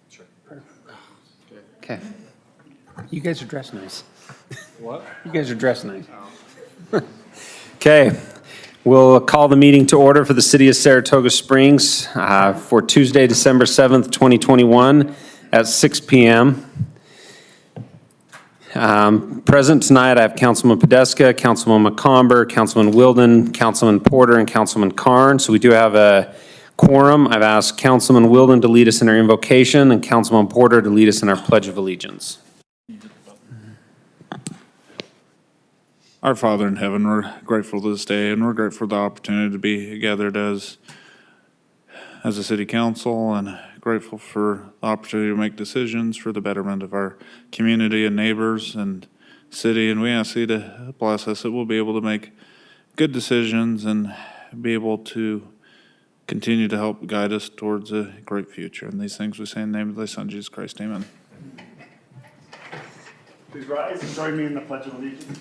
Sure. Okay. You guys are dressed nice. What? You guys are dressed nice. Okay. We'll call the meeting to order for the City of Saratoga Springs for Tuesday, December 7th, 2021 at 6 p.m. Present tonight, I have Councilman Podeska, Councilman McComber, Councilman Wilden, Councilman Porter, and Councilman Karn. So we do have a quorum. I've asked Councilman Wilden to lead us in our invocation and Councilman Porter to lead us in our Pledge of Allegiance. Our Father in heaven, we're grateful to this day, and we're grateful for the opportunity to be gathered as a city council, and grateful for the opportunity to make decisions for the betterment of our community and neighbors and city. And we ask you to bless us that we'll be able to make good decisions and be able to continue to help guide us towards a great future. And these things we say in the name of thy Son, Jesus Christ. Amen. Please rise and join me in the Pledge of Allegiance.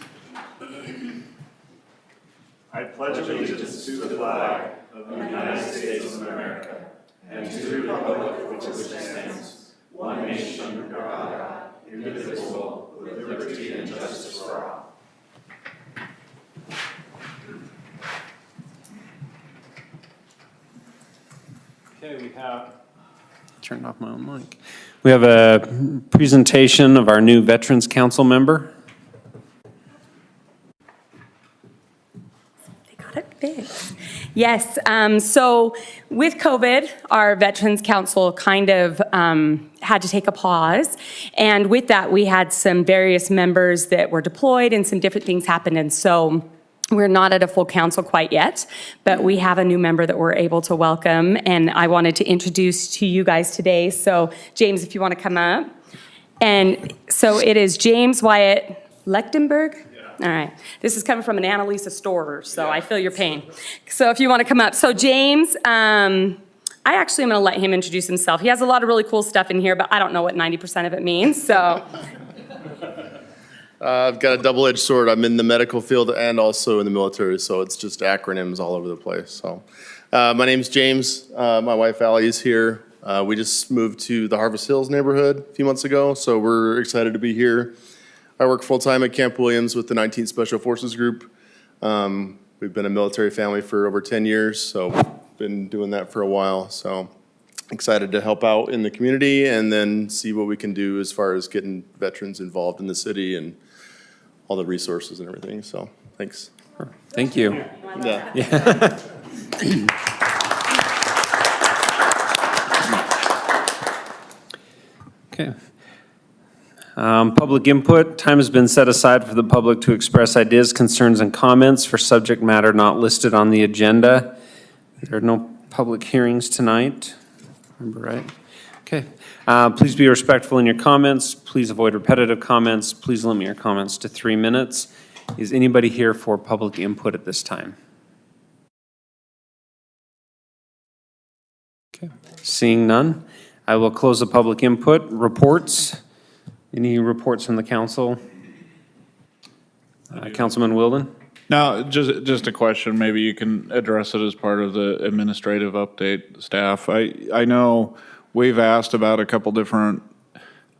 I pledge allegiance to the flag of the United States of America and to the republic which stands, one nation under God, indivisible, with liberty and justice for all. Okay, we have turned off my own mic. We have a presentation of our new Veterans Council member. Yes, so with COVID, our Veterans Council kind of had to take a pause. And with that, we had some various members that were deployed and some different things happened. And so we're not at a full council quite yet, but we have a new member that we're able to welcome. And I wanted to introduce to you guys today. So James, if you want to come up. And so it is James Wyatt Lechtenberg. All right. This is coming from an Annalisa store, so I feel your pain. So if you want to come up. So James, I actually am going to let him introduce himself. He has a lot of really cool stuff in here, but I don't know what 90% of it means, so. I've got a double-edged sword. I'm in the medical field and also in the military, so it's just acronyms all over the place. So, my name's James. My wife Allie is here. We just moved to the Harvest Hills neighborhood a few months ago, so we're excited to be here. I work full-time at Camp Williams with the 19th Special Forces Group. We've been a military family for over 10 years, so we've been doing that for a while. So excited to help out in the community and then see what we can do as far as getting veterans involved in the city and all the resources and everything. So thanks. Thank you. Yeah. Okay. Public input. Time has been set aside for the public to express ideas, concerns, and comments for subject matter not listed on the agenda. There are no public hearings tonight. Remember, right? Okay. Please be respectful in your comments. Please avoid repetitive comments. Please limit your comments to 3 minutes. Is anybody here for public input at this time? Okay. Seeing none, I will close the public input. Reports. Any reports from the council? Councilman Wilden? Now, just a question, maybe you can address it as part of the administrative update staff. I know we've asked about a couple different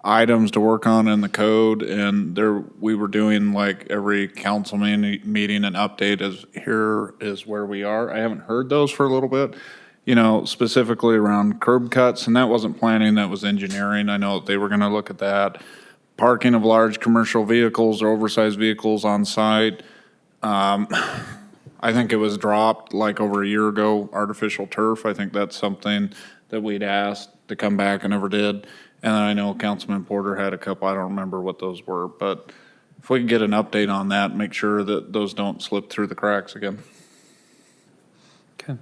items to work on in the code, and we were doing like every council meeting an update as here is where we are. I haven't heard those for a little bit, you know, specifically around curb cuts, and that wasn't planning, that was engineering. I know they were gonna look at that. Parking of large commercial vehicles or oversized vehicles on site. I think it was dropped like over a year ago, artificial turf. I think that's something that we'd asked to come back and never did. And I know Councilman Porter had a couple, I don't remember what those were, but if we can get an update on that, make sure that those don't slip through the cracks again. Okay.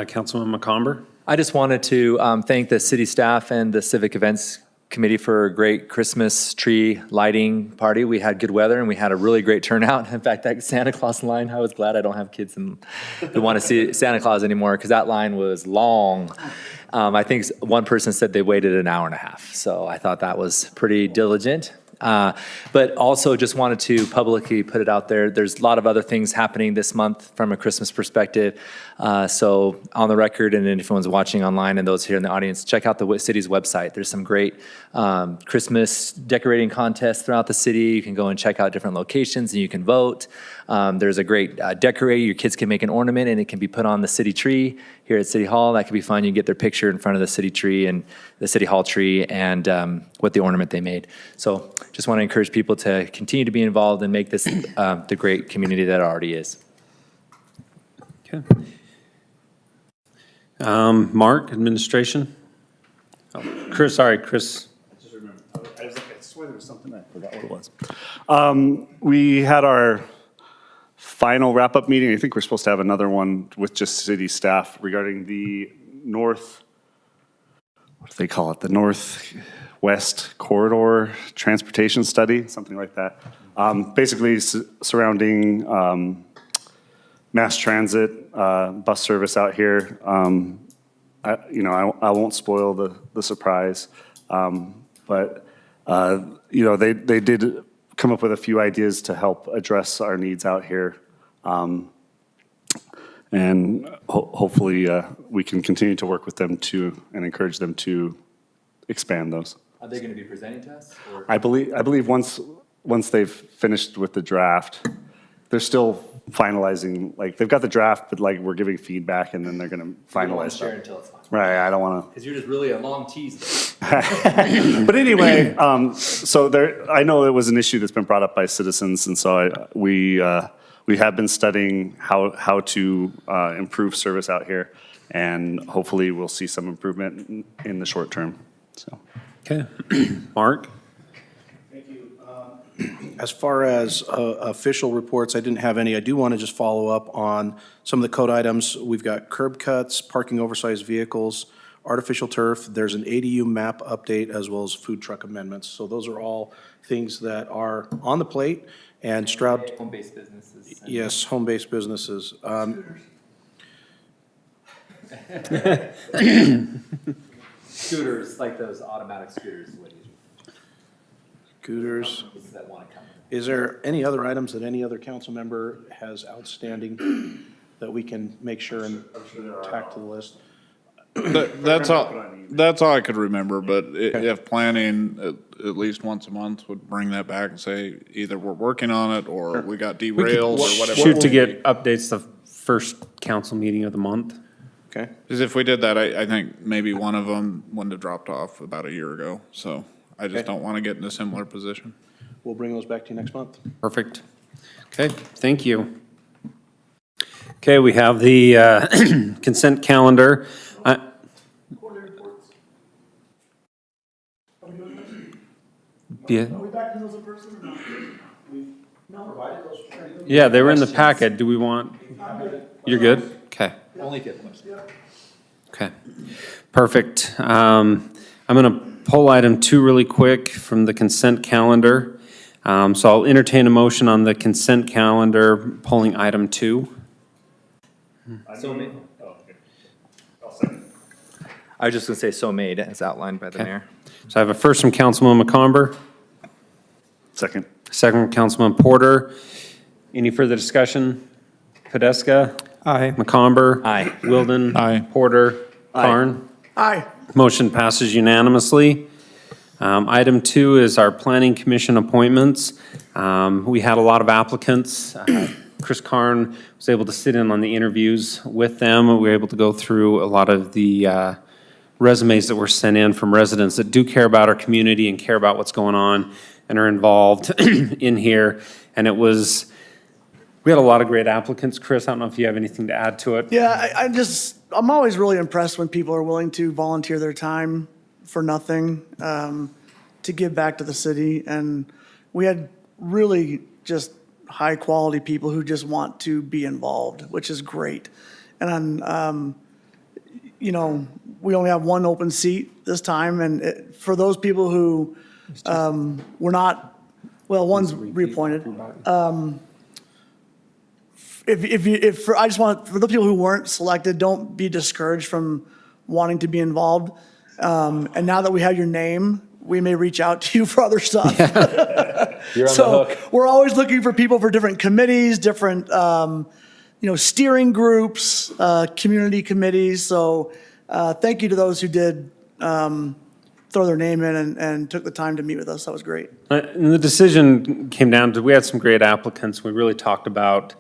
Councilman McComber? I just wanted to thank the city staff and the Civic Events Committee for a great Christmas tree lighting party. We had good weather and we had a really great turnout. In fact, that Santa Claus line, I was glad I don't have kids who want to see Santa Claus anymore because that line was long. I think one person said they waited an hour and a half. So I thought that was pretty diligent. But also just wanted to publicly put it out there. There's a lot of other things happening this month from a Christmas perspective. So on the record, and then if anyone's watching online and those here in the audience, check out the city's website. There's some great Christmas decorating contests throughout the city. You can go and check out different locations and you can vote. There's a great decorator. Your kids can make an ornament and it can be put on the city tree here at City Hall. That could be fun. You can get their picture in front of the city tree and the City Hall tree and with the ornament they made. So just want to encourage people to continue to be involved and make this the great community that it already is. Okay. Mark, administration? Oh, Chris, sorry, Chris. I swear there was something, I forgot what it was. We had our final wrap-up meeting. I think we're supposed to have another one with just city staff regarding the what do they call it? The Northwest Corridor Transportation Study, something like that. Basically surrounding mass transit, bus service out here. I won't spoil the surprise, but they did come up with a few ideas to help address our needs out here. And hopefully we can continue to work with them and encourage them to expand those. Are they going to be presenting to us? Or? I believe once they've finished with the draft, they're still finalizing, like, they've got the draft, but like, we're giving feedback and then they're going to finalize Share stuff. until it's fine. Right, I don't want to. Because you're just really a long tease But anyway, so I know it was an issue that's been brought up by citizens, and so we have been studying how to improve service out here, and hopefully we'll see some improvement in the short term. So. Okay. Mark? As far as official reports, I didn't have any. I do want to just follow up on some of the code items. We've got curb cuts, parking oversized vehicles, artificial turf. There's an ADU map update as well as food truck amendments. So those are all things that are on the plate. And Stroud, Home-based businesses. yes, home-based businesses. Scooters, like those automatic scooters. Scooters. That want to come. Is there any other items that any other council member has outstanding that we can make sure and tack to the list? That's all I could remember, but if planning at least once a month would bring that back and say either we're working on it or we got derailed or whatever. Shoot to get updates the first council meeting of the month. Okay. Because if we did that, I think maybe one of them wouldn't have dropped off about a year ago. So I just don't want to get in a similar position. We'll bring those back to you next month. Perfect. Okay, thank you. Okay, we have the consent calendar. Yeah. Are we back to those in person or not? Yeah, they were in the packet. Do we want? You're good? Okay. Only if you have questions. Okay, perfect. I'm going to pull item 2 really quick from the consent calendar. So I'll entertain a motion on the consent calendar, pulling item 2. So made. I was just going to say so made as outlined by the mayor. So I have a first from Councilman McComber, Second. second from Councilman Porter. Any further discussion? Podeska? Aye. McComber? Aye. Wilden? Aye. Porter? Carn? Aye. Motion passes unanimously. Item 2 is our Planning Commission appointments. We had a lot of applicants. Chris Carn was able to sit in on the interviews with them. We were able to go through a lot of the resumes that were sent in from residents that do care about our community and care about what's going on and are involved in here. And we had a lot of great applicants. Chris, I don't know if you have anything to add to it. Yeah, I'm always really impressed when people are willing to volunteer their time for nothing, to give back to the city. And we had really just high-quality people who just want to be involved, which is great. And, we only have one open seat this time, and for those people who were not, well, one's reappointed. I just want, for the people who weren't selected, don't be discouraged from wanting to be involved. And now that we have your name, we may reach out to you for other stuff. You're on the So hook. we're always looking for people for different committees, different, steering groups, community committees. So thank you to those who did throw their name in and took the time to meet with us. That was great. And the decision came down to, we had some great applicants. We really talked about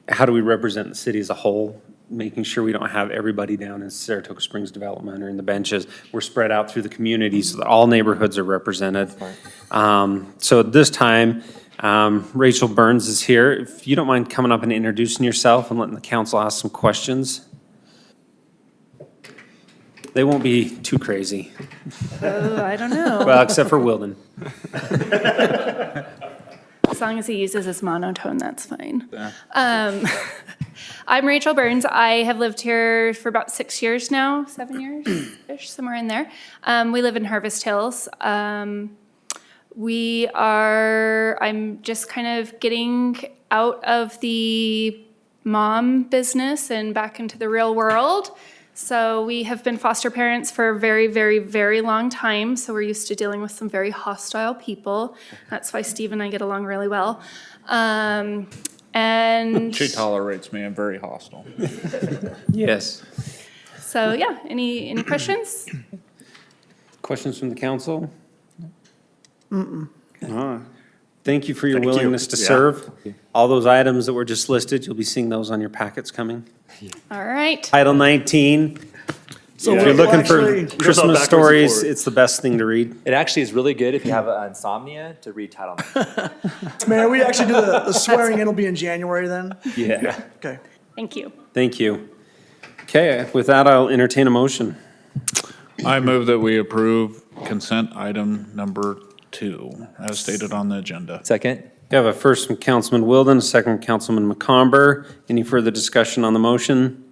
how do we represent the city as a whole, making sure we don't have everybody down in Saratoga Springs Development or in the benches. We're spread out through the community so that all neighborhoods are represented. So at this time, Rachel Burns is here. If you don't mind coming up and introducing yourself and letting the council ask some questions. They won't be too crazy. Oh, I don't know. Well, except for Wilden. As long as he uses his monotone, that's fine. I'm Rachel Burns. I have lived here for about 6 years now, 7 years-ish, somewhere in there. We live in Harvest Hills. I'm just kind of getting out of the mom business and back into the real world. So we have been foster parents for a very, very, very long time. So we're used to dealing with some very hostile people. That's why Steve and I get along really well. And She tolerates me. I'm very hostile. Yes. so, yeah, any questions? Questions from the council? Thank you for your willingness to serve. All those items that were just listed, you'll be seeing those on your packets coming. All right. Title 19, So if you're we'll looking for actually- Christmas backwards and stories, forward. it's the best thing to read. It actually is really good if you have insomnia to read Title 19. Mayor, we actually do the swearing in will be in January then? Yeah. Okay. Thank you. Thank you. Okay, with that, I'll entertain a motion. I move that we approve consent item number 2, as stated on the agenda. Second? We have a first from Councilman Wilden, a second from Councilman McComber. Any further discussion on the motion?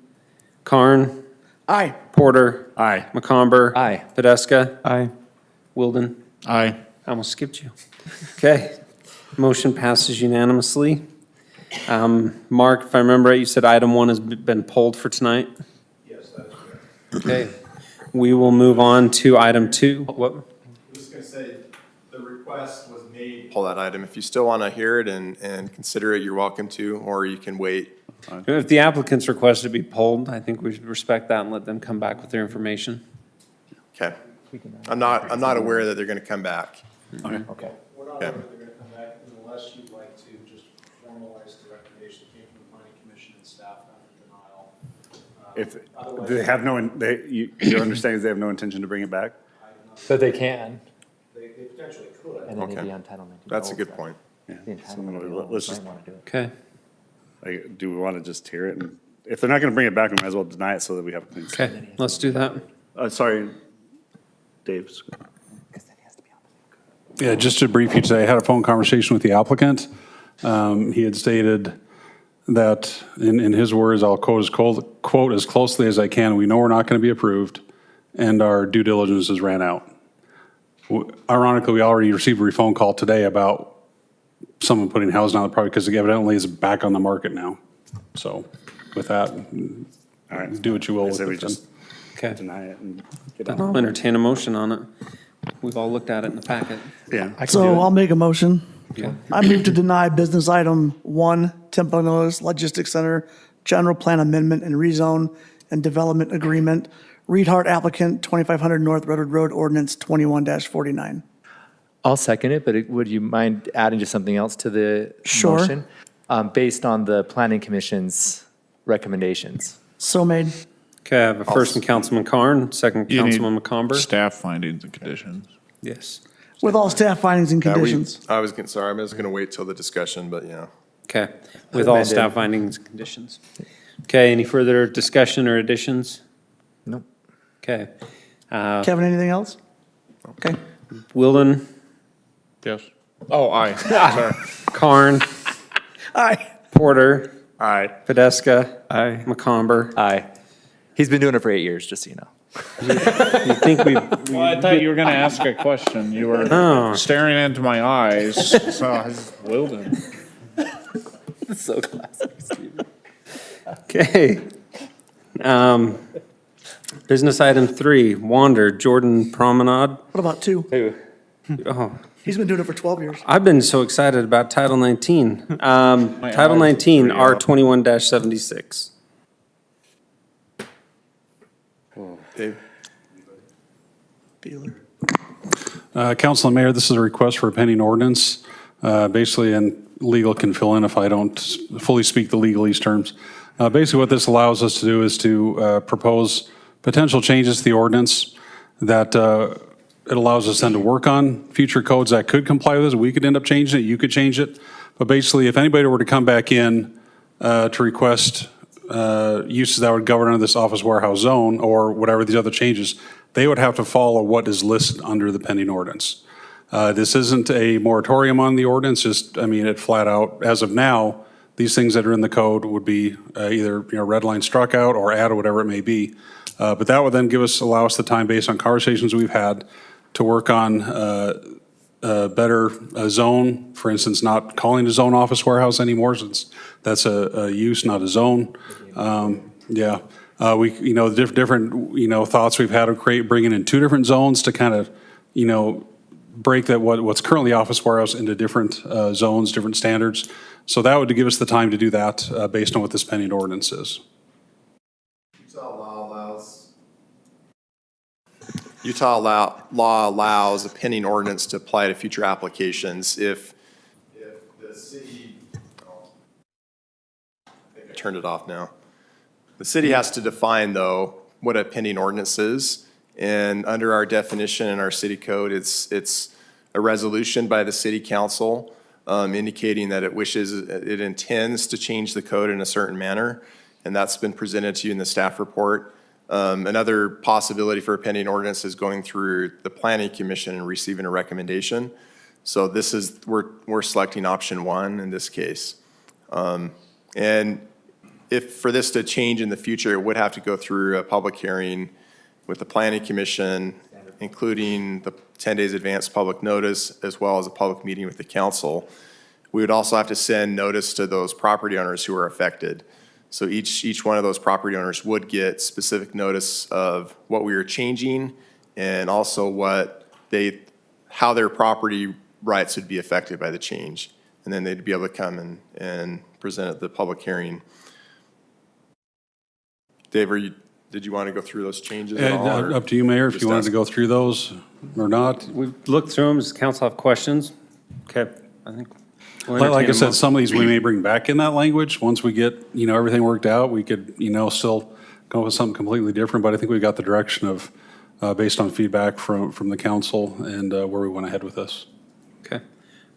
Karn? Aye. Porter? Aye. McComber? Aye. Podeska? Aye. Wilden? Aye. I almost skipped you. Okay, motion passes unanimously. Mark, if I remember right, you said item 1 has been pulled for tonight? Yes, that is correct. Okay, we will move on to item 2. What? I was just gonna say, the request was made. Pull that item. If you still want to hear it and consider it, you're welcome to, or you can wait. If the applicant's request to be pulled, I think we should respect that and let them come back with their information. Okay. I'm not aware that they're going to come back. Okay. We're not Okay. aware they're gonna come back unless you'd like to just formalize the recommendation that came from the planning commission and staff on the denial. If they have your understanding is they have no intention to bring it back? But they can, They potentially could. and then they'd Okay. be on Title 19. That's a good point. The So entitlement would be low. let's Might just, wanna do it. Okay, like, do we want to just hear it? And if they're not going to bring it back, we might as well deny it so that we have a clean slate. okay, let's do that. Sorry, Dave. 'Cause then he has to be on the Yeah, just to brief you today, I had a phone conversation with the applicant. He had stated that, in his words, I'll quote as closely as I can, "We know we're not going to be approved, and our due diligence has ran out." Ironically, we already received a phone call today about someone putting housing on the property because it evidently is back on the market now. So with that, All right. do what you will I with say we it then. just Okay, deny it and get then on. I'll entertain a motion on it. We've all looked at it in the packet. Yeah. I can do So it. I'll make a motion. Okay. I move to deny business item 1, Timpanogos Logistics Center, general plan amendment and rezone and development agreement. Reed Hart applicant, 2500 North Redwood Road, ordinance 21-49. I'll second it, but would you mind adding just something else to the Sure. motion? Based on the planning commission's recommendations. So made. Okay, I have a first from Councilman Karn, second You need Councilman McComber. Staff findings and conditions. Yes. With all staff findings and Yeah, conditions. I was going to wait till the discussion, but yeah. Okay, with all Amended. staff findings and conditions. Okay, any further discussion or additions? Nope. Okay. Kevin, anything else? Okay. Wilden, Yes. Oh, aye. Sorry. Karn, Aye. Porter, Aye. Podeska, Aye. McComber. Aye. He's been doing it for 8 years, just so you know. You think we, Well, I thought you were going to ask a question. You were Oh. staring into my eyes, so I was Wilden. So classic, Steve. okay. Business item 3, Wander, Jordan Promenade. What about 2? Oh, He's been doing it for 12 years. I've been so excited about Title 19. Title 19, R 21-76. Dave? Beeler. Council and Mayor, this is a request for a pending ordinance. Basically, and legal can fill in if I don't fully speak the legalese terms. Basically, what this allows us to do is to propose potential changes to the ordinance that it allows us then to work on future codes that could comply with this. We could end up changing it, you could change it. But basically, if anybody were to come back in to request uses that would govern under this office warehouse zone or whatever these other changes, they would have to follow what is listed under the pending ordinance. This isn't a moratorium on the ordinance, just, I mean, it flat out, as of now, these things that are in the code would be either, red line struck out or add or whatever it may be. But that would then allow us the time based on conversations we've had to work on a better zone, for instance, not calling a zone office warehouse anymore, since that's a use, not a zone. Yeah, we, different, thoughts we've had of bringing in 2 different zones to kind of, break that what's currently office warehouse into different zones, different standards. So that would give us the time to do that based on what this pending ordinance is. Utah law allows a pending ordinance to apply to future applications if the city, I think I turned it off now. The city has to define, though, what a pending ordinance is. And under our definition in our city code, it's a resolution by the city council indicating that it intends to change the code in a certain manner. And that's been presented to you in the staff report. Another possibility for a pending ordinance is going through the planning commission and receiving a recommendation. So this is, we're selecting option 1 in this case. And if for this to change in the future, it would have to go through a public hearing with the planning commission, including the 10 days advance public notice, as well as a public meeting with the council. We would also have to send notice to those property owners who are affected. So each one of those property owners would get specific notice of what we are changing and also how their property rights would be affected by the change. And then they'd be able to come and present at the public hearing. Dave, did you want to go through those changes at all? Up to you, Mayor, if you wanted to go through those or not. We've looked through them. Does council have questions? Okay, I think. we'll Like I entertain a said, mo- some of these we may bring back in that language. Once we get, everything worked out, we could, still go with something completely different. But I think we got the direction of, based on feedback from the council and where we went ahead with this. Okay,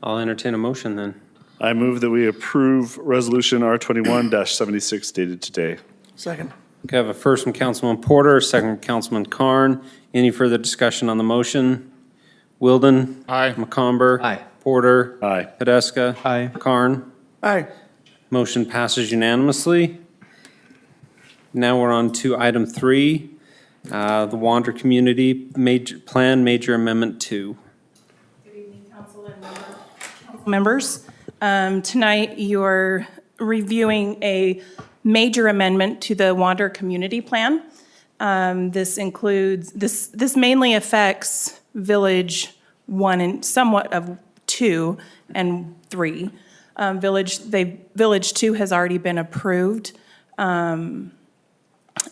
I'll entertain a motion then. I move that we approve Resolution R21-76 dated today. Second. Okay, I have a first from Councilman Porter, a second from Councilman Carn. Any further discussion on the motion? Wilden? Aye. McComber? Aye. Porter? Aye. Tedesca? Aye. Carn? Aye. Motion passes unanimously. Now we're on to item 3, the Wander Community Plan Major Amendment 2. Good evening, council and members. Tonight, you're reviewing a major amendment to the Wander Community Plan. This mainly affects Village 1 and somewhat of 2 and 3. Village 2 has already been approved and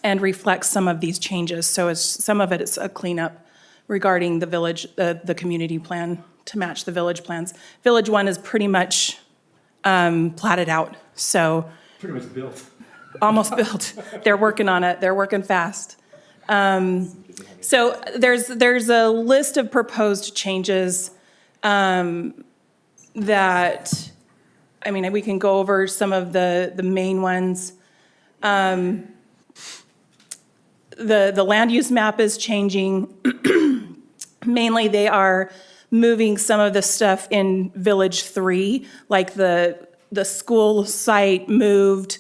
reflects some of these changes. So some of it is a cleanup regarding the the community plan to match the village plans. Village 1 is pretty much platted out, so. Pretty much built. Almost built. They're working on it. They're working fast. So there's a list of proposed changes that, we can go over some of the main ones. The land use map is changing. Mainly, they are moving some of the stuff in Village 3, like the school site moved.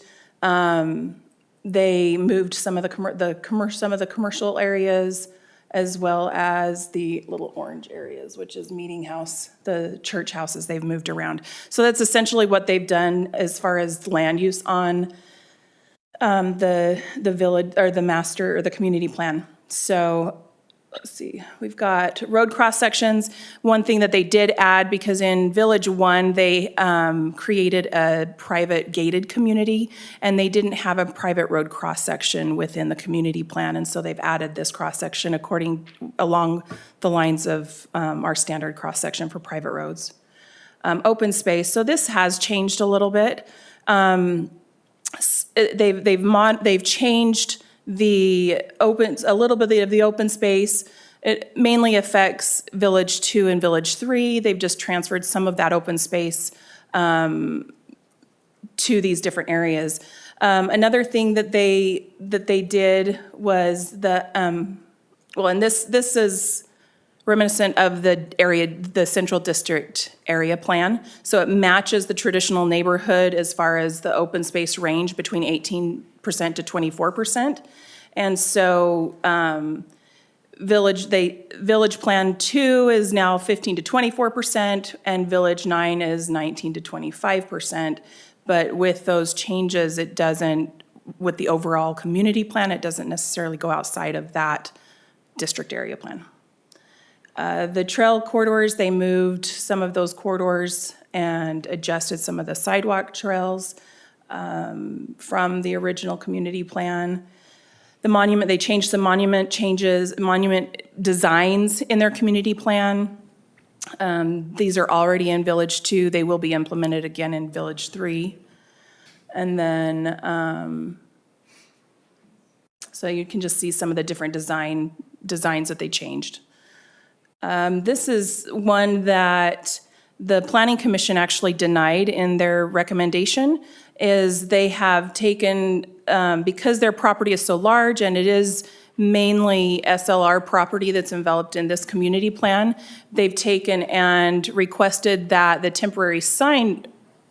They moved some of the commercial areas, as well as the little orange areas, which is meeting house, the church houses they've moved around. So that's essentially what they've done as far as land use on the village or the master or the community plan. So let's see, we've got road cross sections. One thing that they did add, because in Village 1, they created a private gated community, and they didn't have a private road cross section within the community plan, and so they've added this cross section along the lines of our standard cross section for private roads. Open space, so this has changed a little bit. They've changed a little bit of the open space. It mainly affects Village 2 and Village 3. They've just transferred some of that open space to these different areas. Another thing that they did was and this is reminiscent of the Central District area plan. So it matches the traditional neighborhood as far as the open space range between 18% to 24%. And so Village Plan 2 is now 15 to 24%, and Village 9 is 19 to 25%. But with those changes, it doesn't, with the overall community plan, it doesn't necessarily go outside of that district area plan. The trail corridors, they moved some of those corridors and adjusted some of the sidewalk trails from the original community plan. The monument, they changed some monument designs in their community plan. These are already in Village 2. They will be implemented again in Village 3. And then, so you can just see some of the different designs that they changed. This is one that the Planning Commission actually denied in their recommendation, is they have taken, because their property is so large and it is mainly SLR property that's enveloped in this community plan, they've taken and requested that the temporary sign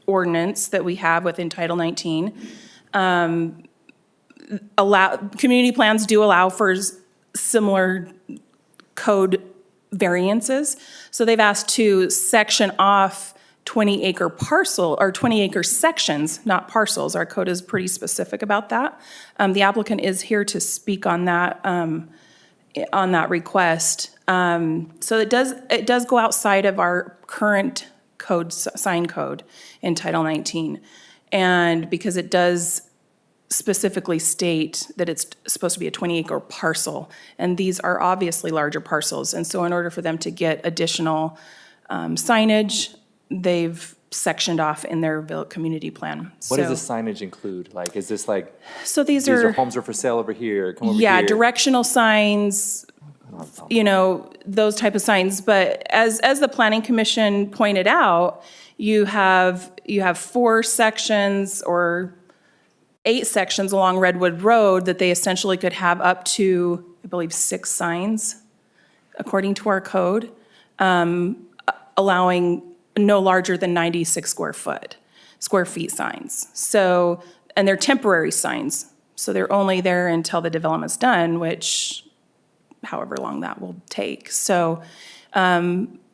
ordinance that we have within Title 19, community plans do allow for similar code variances. So they've asked to section off 20-acre parcel, or 20-acre sections, not parcels. Our code is pretty specific about that. The applicant is here to speak on that request. So it does go outside of our current code, sign code in Title 19. And because it does specifically state that it's supposed to be a 20-acre parcel, and these are obviously larger parcels. And so in order for them to get additional signage, they've sectioned off in their community plan. What does this signage include? Like, is this like, so these are are homes are for sale over here, come over here? Yeah, directional signs, you know, those type of signs. But as the Planning Commission pointed out, you have 4 sections or 8 sections along Redwood Road that they essentially could have up to, I believe, 6 signs, according to our code, allowing no larger than 96 square feet signs. So, and they're temporary signs, so they're only there until the development's done, which however long that will take. So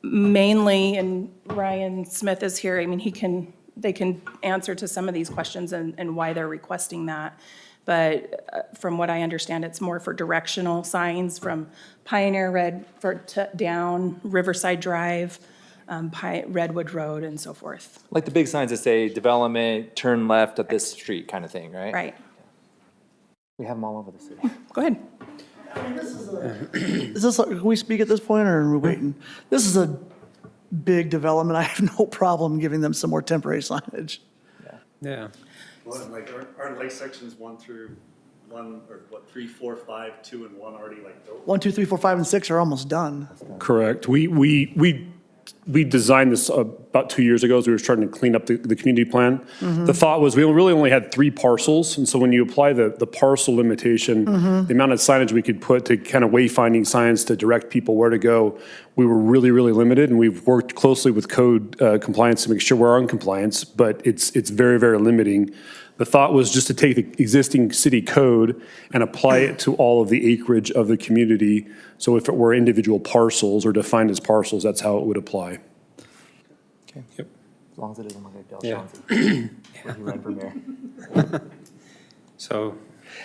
mainly, and Ryan Smith is here, I mean, they can answer to some of these questions and why they're requesting that. But from what I understand, it's more for directional signs from Pioneer down Riverside Drive, Redwood Road, and so forth. Like the big signs that say development, turn left at this street kind of thing, right? Right. We have them all over the city. Go ahead. Can we speak at this point, or are we waiting? This is a big development. I have no problem giving them some more temporary signage. Yeah. Well, like, aren't like sections 1 through 1, or what, 3, 4, 5, 2, and 1 already like built? 1, 2, 3, 4, 5, and 6 are almost done. Correct. We designed this about 2 years ago as we were starting to clean up the community plan. The thought was we really only had 3 parcels, and so when you apply the parcel limitation, the amount of signage we could put to kind of wayfinding signs to direct people where to go, we were really, really limited, and we've worked closely with code compliance to make sure we're in compliance, but it's very, very limiting. The thought was just to take the existing city code and apply it to all of the acreage of the community. So if it were individual parcels or defined as parcels, that's how it would apply. Okay. Yep. As long as it doesn't look like Bill Yeah. Chauncey when he ran for mayor. So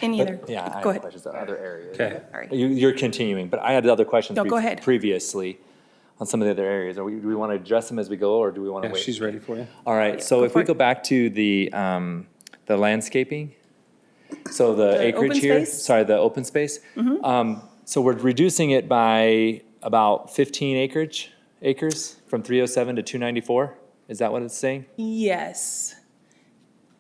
Any But, other? yeah, I Go have ahead. questions on other areas. Okay. Sorry. You're continuing, but I had other questions No, go ahead. previously on some of the other areas. Do we want to address them as we go, or do we want to Yeah, wait? she's ready for you. All right, so go if we for go it. back to the landscaping, so the acreage open here, space? sorry, the open space. So we're reducing it by about 15 acres from 307 to 294? Is that what it's saying? Yes.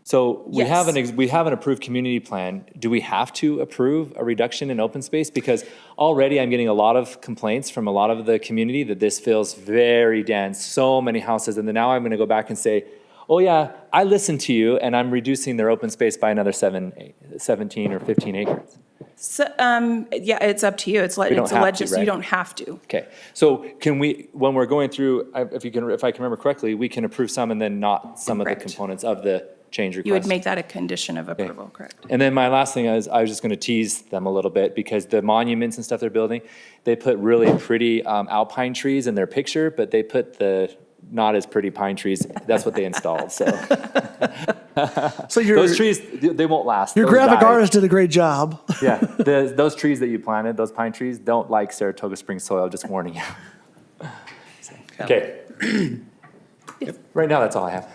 So we have Yes. we have an approved community plan. Do we have to approve a reduction in open space? Because already I'm getting a lot of complaints from a lot of the community that this feels very dense, so many houses. And then now I'm going to go back and say, oh yeah, I listened to you and I'm reducing their open space by another 17 or 15 acres. So, yeah, it's up to you. It's don't it's a have to, you right? don't have to. Okay, so can we, when we're going through, if I can remember correctly, we can approve some and then not some of the Correct. components of the change request? You would make that a condition of approval, correct? And then my last thing is, I was just gonna tease them a little bit, because the monuments and stuff they're building, they put really pretty alpine trees in their picture, but they put the not as pretty pine trees, that's what they installed, so. So Those trees, they won't last. your Those graphic die. artist did a great job. Yeah, those trees that you planted, those pine trees, don't like Saratoga Springs soil, just warning you. Okay. Right now, that's all I have.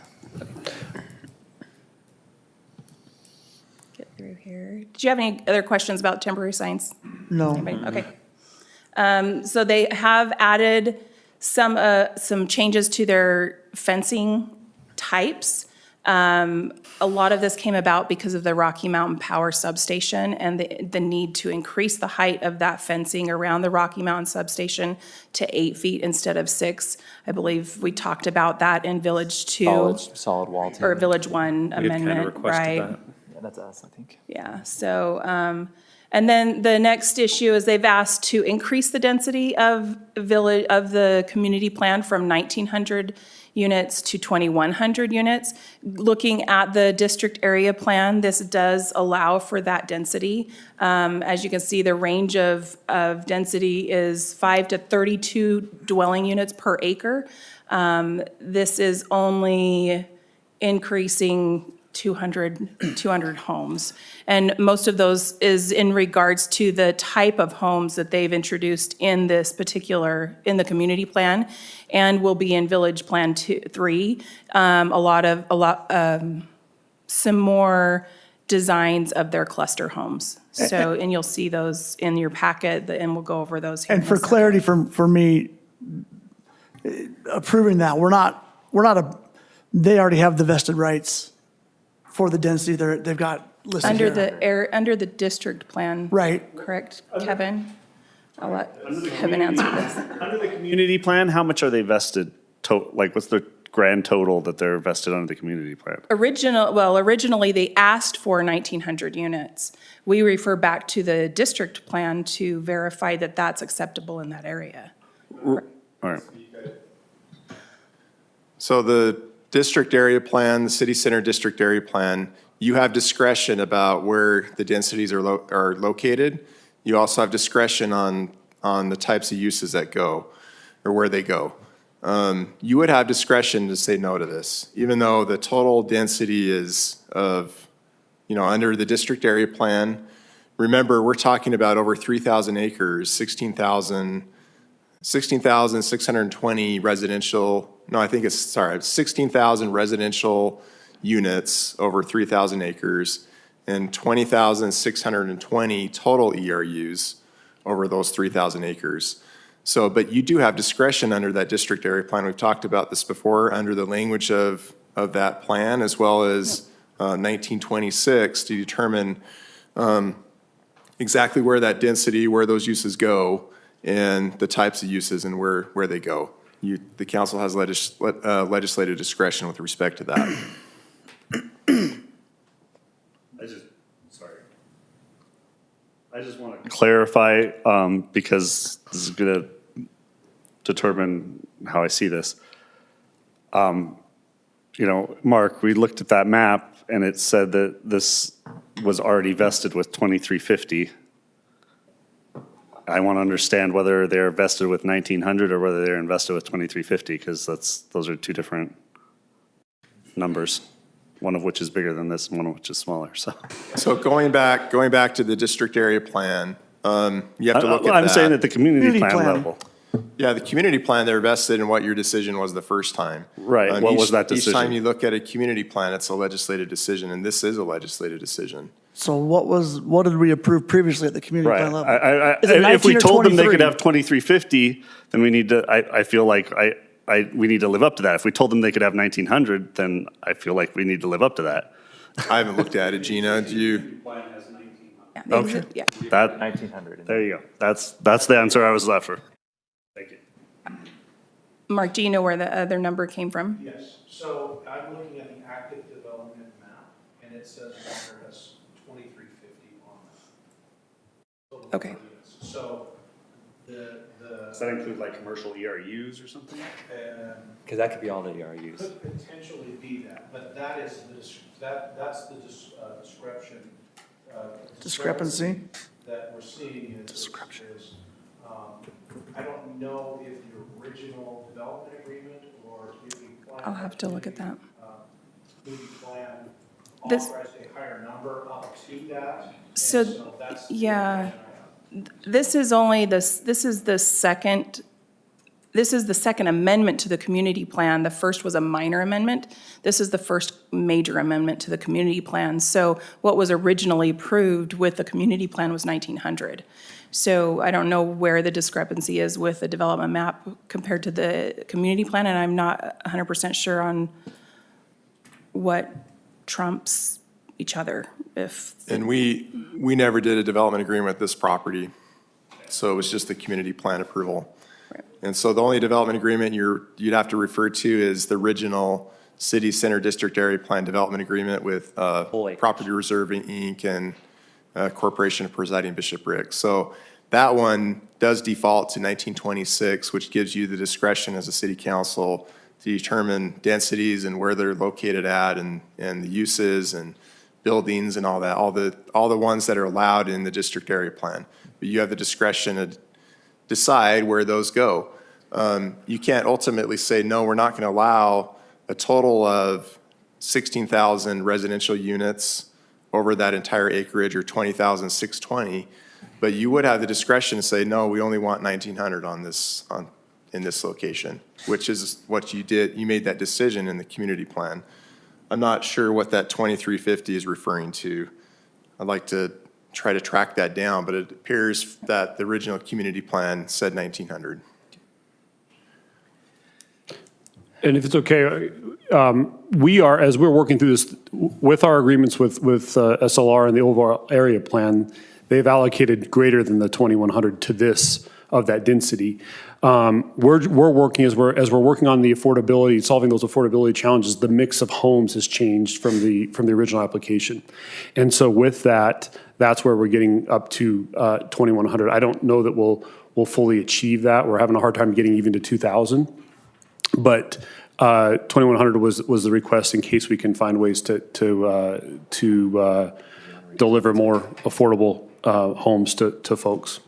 Get through here. Did you have any other questions about temporary signs? No. Anybody? Okay. So they have added some changes to their fencing types. A lot of this came about because of the Rocky Mountain Power Substation and the need to increase the height of that fencing around the Rocky Mountain Substation to 8 feet instead of 6. I believe we talked about that in Village 2. Solid wall. Or Village 1 We had kind of amendment, requested right? that. Yeah, that's us, I think. Yeah, so, and then the next issue is they've asked to increase the density of the community plan from 1,900 units to 2,100 units. Looking at the district area plan, this does allow for that density. As you can see, the range of density is 5 to 32 dwelling units per acre. This is only increasing 200 homes. And most of those is in regards to the type of homes that they've introduced in this particular, in the community plan, and will be in Village Plan 3. Some more designs of their cluster homes. So, and you'll see those in your packet, and we'll go over those here. And in a for second. clarity for me, approving that, they already have the vested rights for the density they've got listed here. Under the district plan. Right. Correct, Kevin? I'll let Kevin answer this. Under the community plan, how much are they vested? What's the grand total that they're vested under the community plan? Originally, they asked for 1,900 units. We refer back to the district plan to verify that that's acceptable in that area. All right. So the district area plan, the city center district area plan, you have discretion about where the densities are located. You also have discretion on the types of uses that go, or where they go. You would have discretion to say no to this, even though the total density is under the district area plan. Remember, we're talking about over 3,000 acres, 16,620 residential, 16,000 residential units over 3,000 acres and 20,620 total ERUs over those 3,000 acres. So, but you do have discretion under that district area plan. We've talked about this before, under the language of that plan, as well as 1926, to determine exactly where that density, where those uses go, and the types of uses and where they go. The council has legislative discretion with respect to that. I just want to clarify, because this is going to determine how I see this. Mark, we looked at that map and it said that this was already vested with 2350. I want to understand whether they're vested with 1900 or whether they're invested with 2350, because those are two different numbers. one of which is bigger than this and one of which is smaller, so. So going back to the district area plan, you have to look at that. I'm saying at the community Community plan plan. level. Yeah, the community plan, they're vested in what your decision was the first time. Right, what Each- was that Each time decision? you look at a community plan, it's a legislative decision, and this is a legislative decision. So what did we approve previously at the community Right. plan level? I- Is it If we 19 or told them they could 23? have 2350, then we need to, I feel like we need to live up to that. If we told them they could have 1900, then I feel like we need to live up to that. I haven't looked at it, Gina, do you? Yeah, they Okay. exist- Yeah. That, 1900. there you go. That's the answer I was left for. Thank you. Mark, do you know where the other number came from? Yes, so I'm looking at the active development map, and it says water has 2350 on that. Okay. So the. Does that include like commercial ERUs or something? Because that could be all the ERUs. Could potentially be that, but that is that's the description. Discrepancy? That we're seeing is, I don't know if the original development agreement or community plan. I'll have to look at that. Community plan This- authorized a higher number up to that. and So, that's. yeah, this is the second amendment to the community plan. The first was a minor amendment. This is the first major amendment to the community plan. So what was originally approved with the community plan was 1900. So I don't know where the discrepancy is with the development map compared to the community plan, and I'm not 100% sure on what trumps each other, if. And we never did a development agreement with this property, so it was just the community plan approval. And so the only development agreement you'd have to refer to is the original City Center District Area Plan Development Agreement with Property Reserving, Inc. and Corporation of Presiding Bishopric. So that one does default to 1926, which gives you the discretion as a city council to determine densities and where they're located at and the uses and buildings and all that, all the ones that are allowed in the district area plan. But you have the discretion to decide where those go. You can't ultimately say, no, we're not going to allow a total of 16,000 residential units over that entire acreage or 20,620, but you would have the discretion to say, no, we only want 1,900 in this location, which is what you did. You made that decision in the community plan. I'm not sure what that 2350 is referring to. I'd like to try to track that down, but it appears that the original community plan said 1,900. And if it's okay, we are, as we're working through this, with our agreements with SLR and the overall area plan, they've allocated greater than the 2,100 to this of that density. We're working, as we're working on the affordability, solving those affordability challenges, the mix of homes has changed from the original application. And so with that, that's where we're getting up to 2,100. I don't know that we'll fully achieve that. We're having a hard time getting even to 2,000. But 2,100 was the request in case we can find ways to deliver more affordable homes to folks.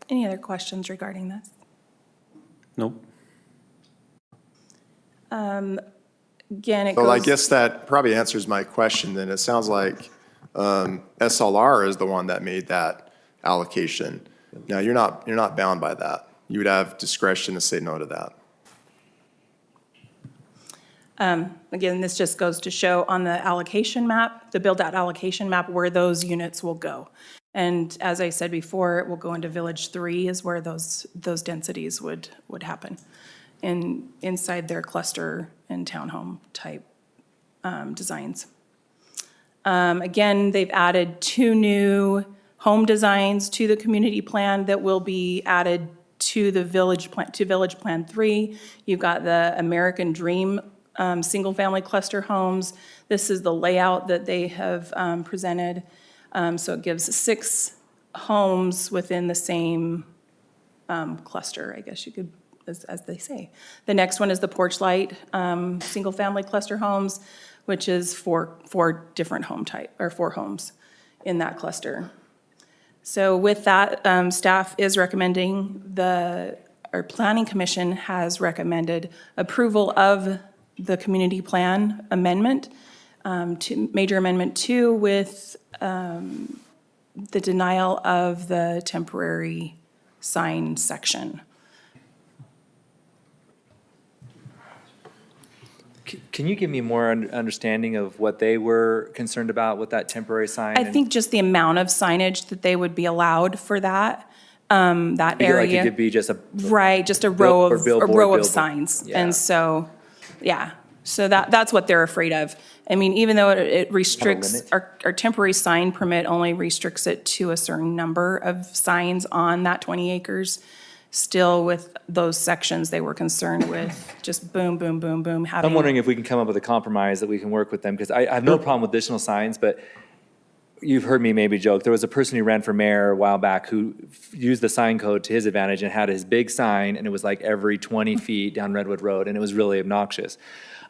Any other questions regarding this? Nope. Again, it goes. Well, I guess that probably answers my question then. It sounds like SLR is the one that made that allocation. Now, you're not bound by that. You would have discretion to say no to that. Again, this just goes to show on the allocation map, the build-out allocation map, where those units will go. And as I said before, it will go into Village 3 is where those densities would happen inside their cluster and townhome type designs. Again, they've added 2 new home designs to the community plan that will be added to the Village Plan 3. You've got the American Dream single-family cluster homes. This is the layout that they have presented. So it gives 6 homes within the same cluster, I guess you could, as they say. The next one is the Porch Light single-family cluster homes, which is four different home type, or 4 homes in that cluster. So with that, staff is recommending the our Planning Commission has recommended approval of the community plan amendment, to Major Amendment 2 with the denial of the temporary sign section. Can you give me more understanding of what they were concerned about with that temporary sign? I think just the amount of signage that they would be allowed for that, that Like area. it could be just a, Right, just a row or of, a billboard, row of billboard. signs. Yeah. And so, yeah, so that's what they're afraid of. I mean, even though it restricts, limit? our temporary sign permit only restricts it to a certain number of signs on that 20 acres, still with those sections, they were concerned with just boom, boom, boom, boom, having. I'm wondering if we can come up with a compromise that we can work with them, because I have no problem with additional signs, but you've heard me maybe joke, there was a person who ran for mayor a while back who used the sign code to his advantage and had his big sign, and it was like every 20 feet down Redwood Road, and it was really obnoxious.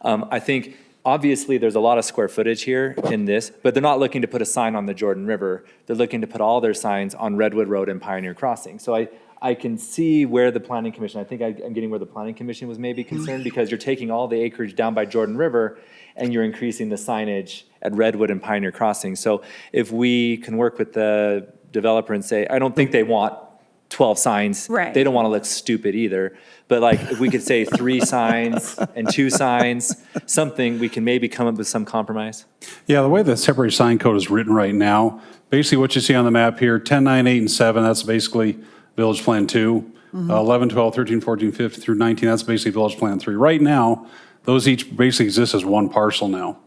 I think, obviously, there's a lot of square footage here in this, but they're not looking to put a sign on the Jordan River. They're looking to put all their signs on Redwood Road and Pioneer Crossing. So I can see where the Planning Commission, I think I'm getting where the Planning Commission was maybe concerned, because you're taking all the acreage down by Jordan River and you're increasing the signage at Redwood and Pioneer Crossing. So if we can work with the developer and say, I don't think they want 12 signs. Right. They don't want to look stupid either. But like, if we could say 3 signs and 2 signs, something, we can maybe come up with some compromise. Yeah, the way the temporary sign code is written right now, basically what you see on the map here, 10, 9, 8, and 7, that's basically Village Plan 2. 11, 12, 13, 14, 15 through 19, that's basically Village Plan 3. Right now, those each basically exist as one parcel now.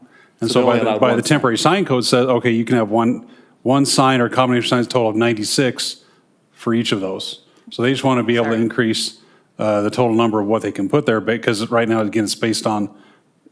And So so they're only allowed by one the temporary sign code says, okay, you can have one sign or combination of signs, total of 96 for each of those. So they just want to be able to increase the total number of what they can put there, because right now, again, it's based on,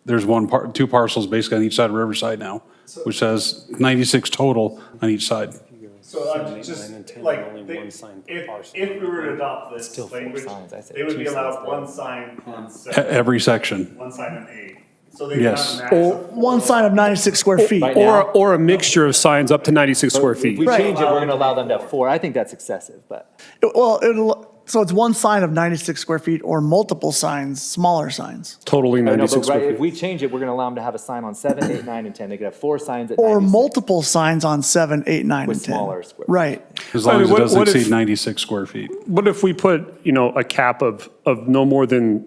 there's 2 parcels basically on each side of Riverside now, which says 96 total on each side. So just like, if we were to adopt this Still 4 language, signs. I said they would 2 be signs allowed there. 1 sign on 7, Every section. 1 sign on 8. So they Yes. have a max of One sign of 96 square feet. Right now. Or a mixture of signs up to 96 square If feet. we Right. change it, we're going to allow them to have 4. I think that's excessive, but. Well, so it's one sign of 96 square feet or multiple signs, smaller signs. Totally I know, 96 but right, square if feet. we change it, we're going to allow them to have a sign on 7, 8, 9, and 10. They could have 4 signs at Or 96 multiple signs on 7, 8, 9, with and 10. smaller square. Right. As long as it what- doesn't what if- exceed 96 square feet. What if we put, a cap of no more than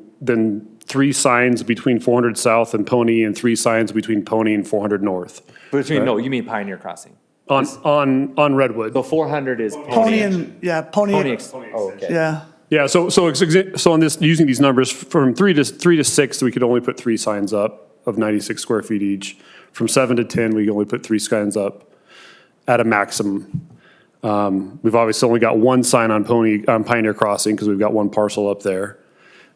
3 signs between 400 South and Pony and 3 signs between Pony and 400 North Between, no, you mean Pioneer Crossing. on Redwood? So 400 is Pony Pony. and, yeah, Pony, Pony, oh, okay. yeah. Yeah, so on this, using these numbers, from 3 to 6, we could only put 3 signs up of 96 square feet each. From 7 to 10, we can only put 3 signs up at a maximum. We've obviously only got 1 sign on Pioneer Crossing, because we've got 1 parcel up there.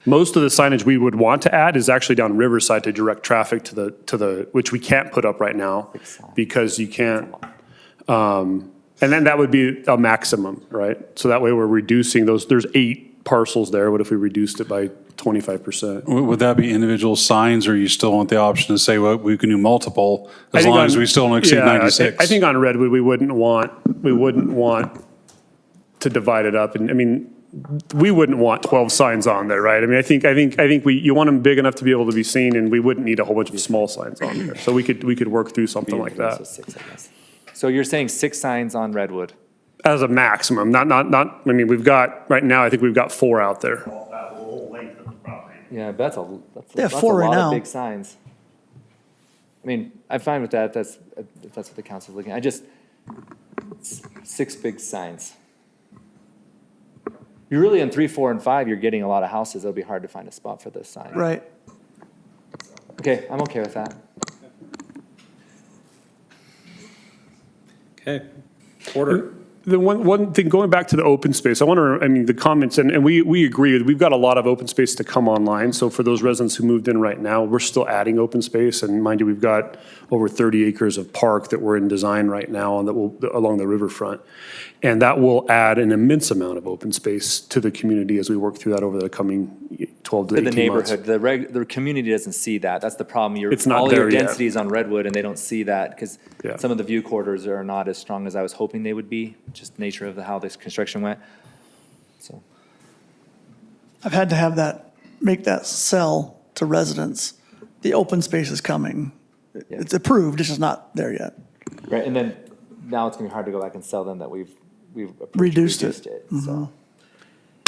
Most of the signage we would want to add is actually down Riverside to direct traffic to the, which we can't put up right now, because you can't, and then that would be a maximum, right? So that way we're reducing those, there's 8 parcels there. What if we reduced it by 25%? Would that be individual signs, or you still want the option to say, well, we can do multiple, I as think long on- as we still don't exceed yeah, 96? I think on Redwood, we wouldn't want to divide it up. And I mean, we wouldn't want 12 signs on there, right? I mean, I think you want them big enough to be able to be seen, and we wouldn't need a whole bunch of small signs on there. So we could work through something like So that 6, I guess. So you're saying 6 signs on Redwood? as a maximum, not, I mean, right now, I think we've got 4 out there. that whole length of the property. Yeah, that's a They have that's 4 a right lot now. of big signs. I mean, I'm fine with that, if that's what the council's looking at. 6 big signs. You're really in 3, 4, and 5, you're getting a lot of houses. It'll be hard to find a spot for this sign. Right. Okay, I'm okay with that. Okay. Order. The one thing, going back to the open space, the comments, and we agree, we've got a lot of open space to come online. So for those residents who moved in right now, we're still adding open space. And mind you, we've got over 30 acres of park that we're in design right now and that will, along the riverfront. And that will add an immense amount of open space to the community as we work through that over the coming 12 to For 18 the months. neighborhood, the community doesn't see that. That's the problem. It's not all your there yet. density is on Redwood, and they don't see that because Yeah. some of the view corridors are not as strong as I was hoping they would be, just nature of how this construction went. So, I've had to have that, make that sell to residents. The open space is coming. It's approved, it's just not there yet. Right, and then now it's gonna be hard to go back and sell them that we've Reduced it. it, so.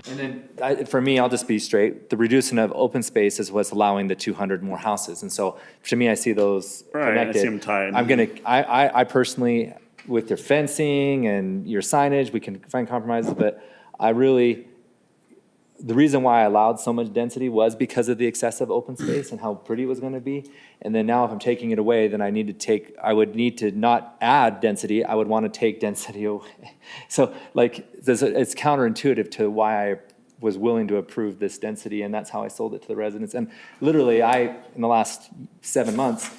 And then, for me, I'll just be straight, the reducing of open space is what's allowing the 200 more houses, and so, to me, I see those Right, I connected. see 'em tied. I'm gonna, I personally, with your fencing and your signage, we can find compromises, but I really, the reason why I allowed so much density was because of the excessive open space and how pretty it was gonna be. And then now if I'm taking it away, then I would need to not add density, I would wanna take density away. So like, it's counterintuitive to why I was willing to approve this density, and that's how I sold it to the residents. And literally, in the last 7 months,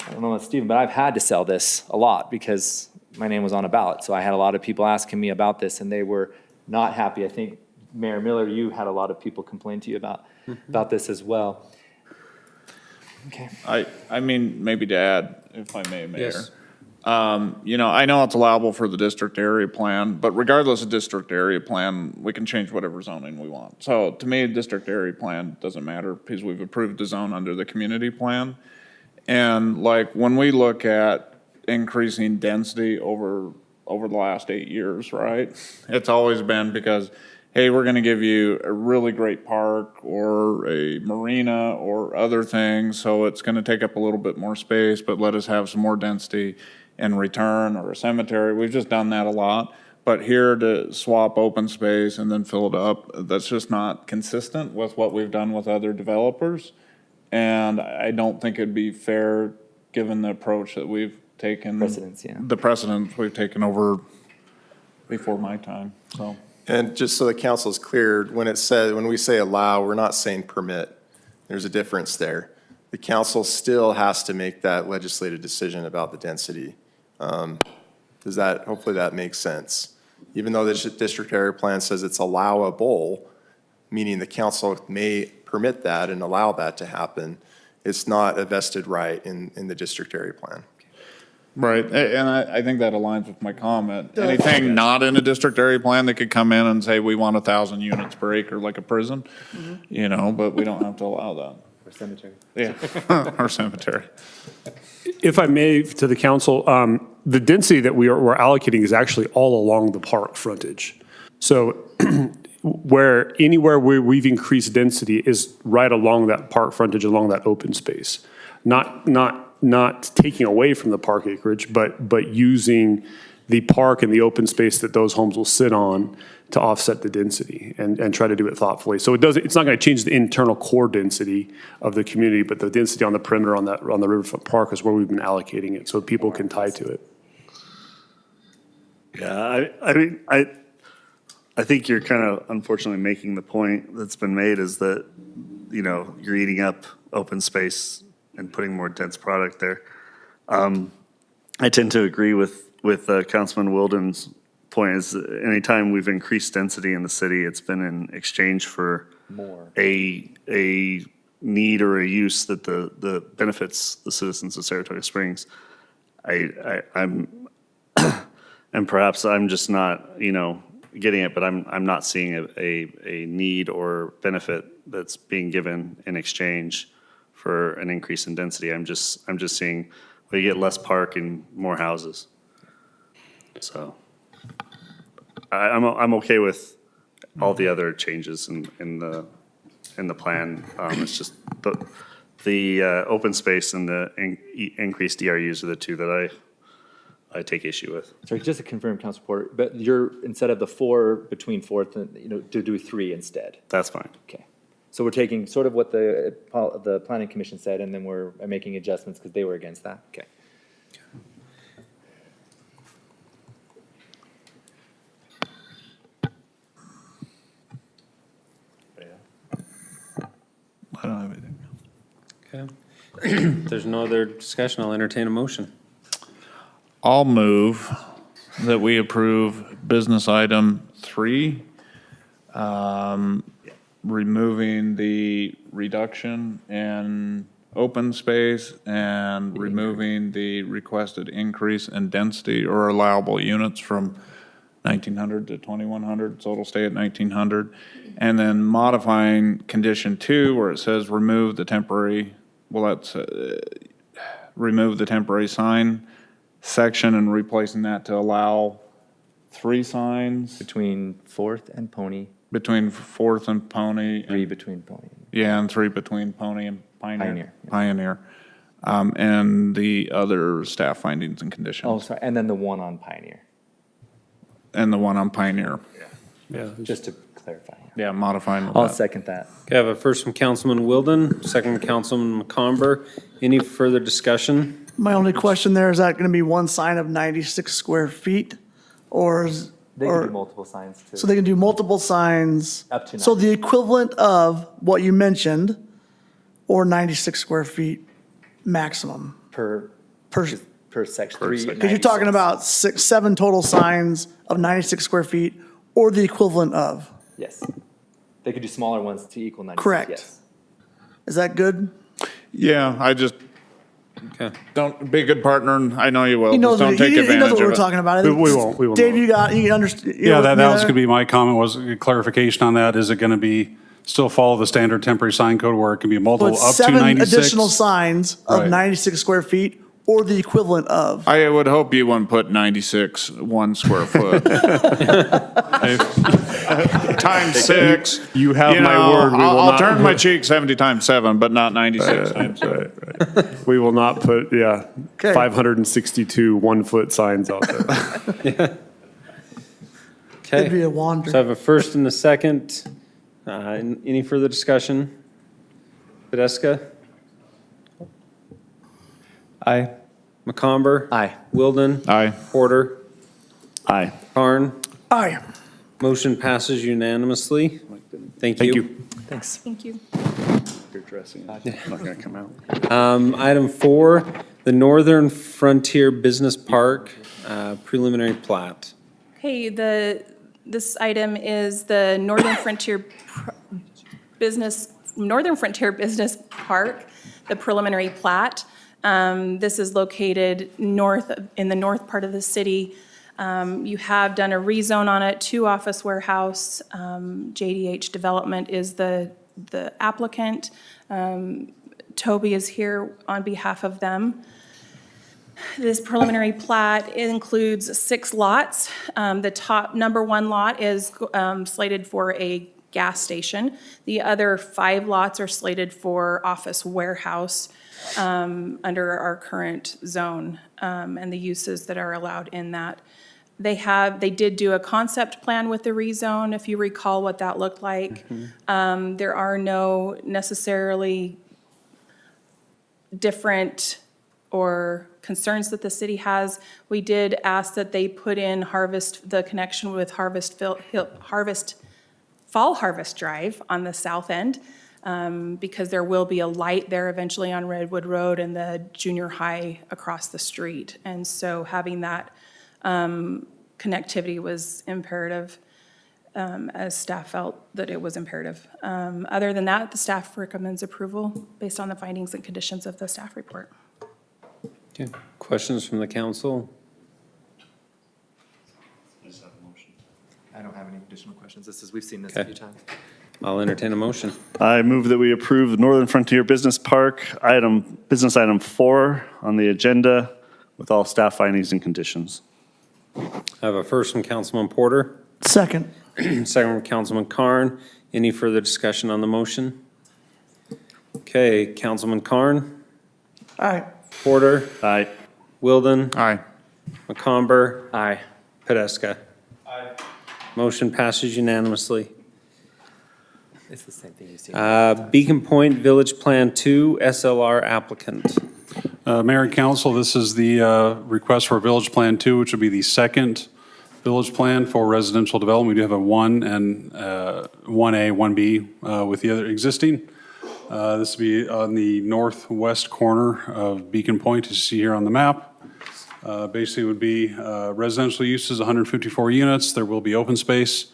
I don't know about Stephen, but I've had to sell this a lot because my name was on a ballot. So I had a lot of people asking me about this, and they were not happy. I think Mayor Miller, you had a lot of people complain to you about this as well. Okay. I mean, maybe to add, if I may, Mayor. Yes. I know it's allowable for the district area plan, but regardless of district area plan, we can change whatever zoning we want. So to me, district area plan doesn't matter because we've approved the zone under the community plan. And like, when we look at increasing density over the last 8 years, right? It's always been because, hey, we're gonna give you a really great park or a marina or other things, so it's gonna take up a little bit more space, but let us have some more density in return, or a cemetery. We've just done that a lot. But here to swap open space and then fill it up, that's just not consistent with what we've done with other developers. And I don't think it'd be fair, given the approach that we've taken. Precedence, yeah. The precedence we've taken over before my time, so. And just so the council is clear, when we say allow, we're not saying permit. There's a difference there. The council still has to make that legislative decision about the density. Hopefully that makes sense. Even though the district area plan says it's allowable, meaning the council may permit that and allow that to happen, it's not a vested right in the district area plan. Right, and I think that aligns with my comment. Anything not in a district area plan, they could come in and say, we want 1,000 units per acre like a prison, but we don't have to allow that. Or cemetery. Yeah, or cemetery. If I may, to the council, the density that we're allocating is actually all along the park frontage. So anywhere where we've increased density is right along that park frontage, along that open space. Not taking away from the park acreage, but using the park and the open space that those homes will sit on to offset the density and try to do it thoughtfully. So it's not going to change the internal core density of the community, but the density on the perimeter on the riverfront park is where we've been allocating it, so people can tie to it. Yeah, I think you're kind of unfortunately making the point that's been made is that, you're eating up open space and putting more dense product there. I tend to agree with Councilman Wilden's point is anytime we've increased density in the city, it's been in exchange for More. a need or a use that the benefits the citizens of Saratoga Springs. I'm and perhaps I'm just not, getting it, but I'm not seeing a need or benefit that's being given in exchange for an increase in density. I'm just seeing we get less park and more houses. So I'm okay with all the other changes in the plan. It's just the open space and the increased DRUs are the two that I take issue with. Sorry, just to confirm, Council Porter, but instead of the 4 between Fourth and, to do 3 instead. That's fine. Okay. So we're taking sort of what the planning commission said, and then we're making adjustments because they were against that. Okay. I don't have anything. Okay. If there's no other discussion, I'll entertain a motion. I'll move that we approve business item 3, removing the reduction in open space and removing the requested increase in density or allowable units from 1,900 to 2,100, so it'll stay at 1,900. And then modifying condition 2 where it says remove the temporary, remove the temporary sign section and replacing that to allow 3 signs Between Fourth and Pony, between Fourth and Pony. 3 between Pony. Yeah, and 3 between Pony and Pioneer. Pioneer. And the other staff findings and Oh, conditions. sorry, and then the one on Pioneer, And the one on Pioneer. Yeah. just to clarify. Yeah, modifying I'll that. second that. Okay, I have a first from Councilman Wilden, second from Councilman McComber. Any further discussion? My only question there, is that going to be one sign of 96 square feet? Or is, They can do or, multiple signs too. so they can do multiple signs? Up to So the equivalent of what you mentioned, or 96 square feet maximum? Per section. Because you're talking about 7 total signs of 96 square feet, or the equivalent of. Yes. They could do smaller ones to equal 96. Correct. Yes. Is that good? Yeah, I just, Okay. don't, be a good partner, and I know you will. He knows, Just don't take he knows advantage what of we're it. talking about. We won't Dave, not. you understand? Yeah, that was going to be my comment, was a clarification on that. Is it going to be, still follow the standard temporary sign code where it can be multiple up to 7 96? additional signs of Right. 96 square feet, or the equivalent of. I would hope you wouldn't put 96 1 square foot. Times 6. You have my know, word. We will I'll not turn my put- cheek 70 times 7, but not 96 times 7. Right. We will not put, yeah, Okay. 562 1-foot signs out there. It'd be Okay. a wander. So I have a first and a second. Any further discussion? Podeska? Aye. McComber? Aye. Wilden? Aye. Porter? Aye. Carn? Aye. Motion passes unanimously. Thank you. Thank you. Thanks. Thank you. You're dressing it. Not going to come out. Item 4, the Northern Frontier Business Park preliminary plat. Okay, this item is the Northern Frontier Business Park, the preliminary plat. This is located in the north part of the city. You have done a rezone on it to office warehouse. JDH Development is the applicant. Toby is here on behalf of them. This preliminary plat includes 6 lots. The top, number 1 lot is slated for a gas station. The other 5 lots are slated for office warehouse under our current zone and the uses that are allowed in that. They did do a concept plan with the rezone, if you recall what that looked like. There are no necessarily different or concerns that the city has. We did ask that they put in the connection with Fall Harvest Drive on the south end, because there will be a light there eventually on Redwood Road and the junior high across the street. And so having that connectivity was imperative, as staff felt that it was imperative. Other than that, the staff recommends approval based on the findings and conditions of the staff report. Okay. Questions from the council? I don't have any additional questions. We've seen this a few times. I'll entertain a motion. I move that we approve the Northern Frontier Business Park business item 4 on the agenda with all staff findings and conditions. I have a first from Councilman Porter, Second. second from Councilman Carn. Any further discussion on the motion? Okay, Councilman Carn, Aye. Porter, Aye. Wilden, Aye. McComber, Aye. Podeska. Motion passes unanimously. It's the same thing you see. Beacon Point Village Plan 2 SLR applicant. Mayor and council, this is the request for Village Plan 2, which will be the second village plan for residential development. We do have a 1 and 1A, 1B with the other existing. This will be on the northwest corner of Beacon Point, as you see here on the map. Basically, it would be residential uses, 154 units. There will be open space.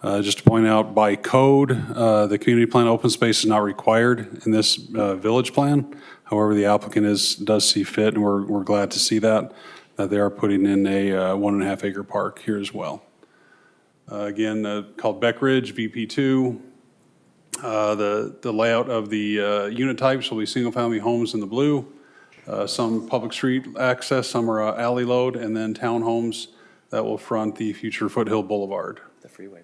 Just to point out, by code, the community plan open space is not required in this village plan. However, the applicant does see fit, and we're glad to see that they are putting in a 1.5 acre park here as well. again, called Beck Ridge, VP2. The layout of the unit types will be single-family homes in the blue, some public street access, some are alley load, and then townhomes that will front the future Foothill Boulevard. The freeway.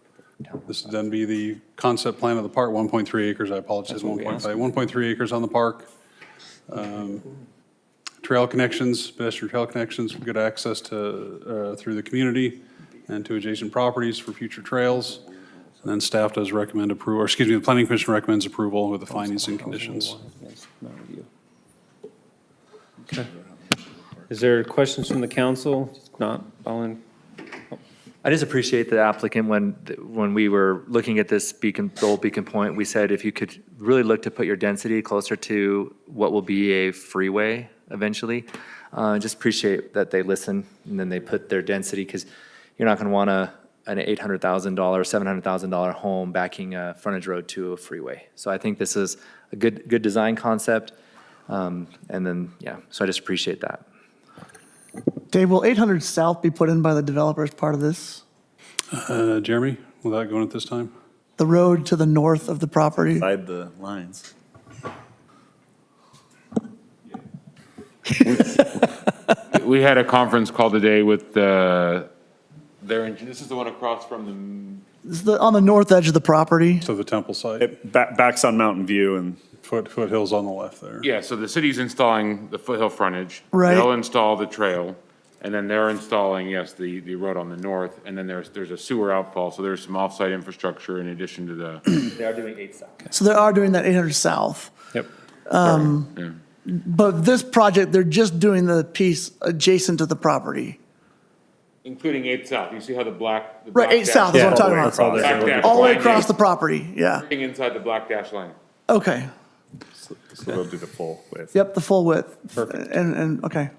This would then be the concept plan of the park, 1.3 acres, I apologize, 1.5, 1.3 acres on the park. Trail connections, pedestrian trail connections, good access to, through the community and to adjacent properties for future trails. And then staff does recommend approval, or excuse me, the planning commission recommends approval with the findings and conditions. Okay. Is there questions from the council? Not, Colin? I just appreciate the applicant when we were looking at this Beacon, the old Beacon Point, we said if you could really look to put your density closer to what will be a freeway eventually. Just appreciate that they listen and then they put their density, because you're not going to want an $800,000, $700,000 home backing a frontage road to a freeway. So I think this is a good design concept. And then, yeah, so I just appreciate that. Dave, will 800 South be put in by the developer as part of this? Jeremy, will that go in at this time? The road to the north of the property? Beside the lines. We had a conference call today with this is the one across from the. This is on the north edge of the property? So the temple site, It backs on Mountain View and foothills on the left there. Yeah, so the city's installing the foothill frontage. Right. They'll install the trail, and then they're installing, yes, the road on the north, and then there's a sewer outfall, so there's some offsite infrastructure in addition to the. They are doing 8 South. So they are doing that 800 South. Yep. Yeah. But this project, they're just doing the piece adjacent to the property. Including 8 South. You see how the black. Right, 8 South is what I'm talking about. That's all they're Black doing. dash All the way line, across the property, yeah. everything inside the black dash line. Okay, So they'll do the full width. yep, the full width. Perfect. And, okay.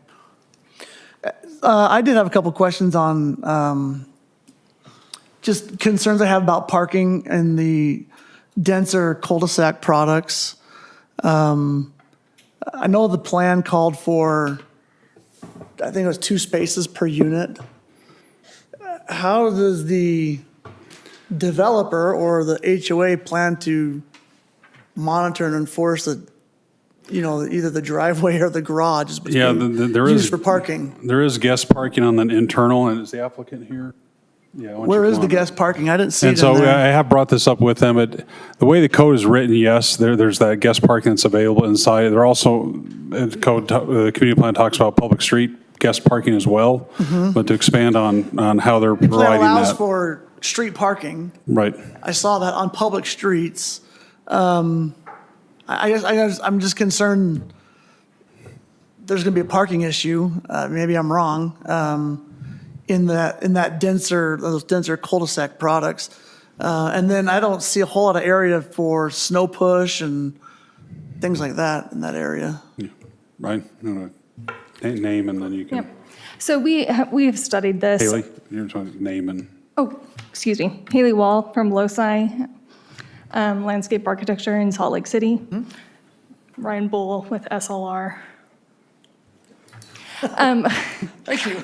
I did have a couple questions on just concerns I have about parking and the denser cul-de-sac products. I know the plan called for, I think it was 2 spaces per unit. How does the developer or the HOA plan to monitor and enforce the, either the driveway or the garage is Yeah, being there used is. for parking? There is guest parking on the internal, and is the applicant here? Yeah. why don't you Where is come the on? guest parking? I didn't see And it so in I there. have brought this up with them. The way the code is written, yes, there's that guest parking that's available inside. There also, the community plan talks about public street guest parking as well. But to expand on how they're Plan providing allows that. for street parking. Right. I saw that on public streets. I guess I'm just concerned there's going to be a parking issue. Maybe I'm wrong. In those denser cul-de-sac products. And then I don't see a whole lot of area for snow push and things like that in that area. Right. Name and then you can, Yep. So we have studied this. Haley, you're trying to name and. Oh, excuse me. Haley Wall from LoSci Landscape Architecture in Salt Lake City. Ryan Bull with SLR. Thank you.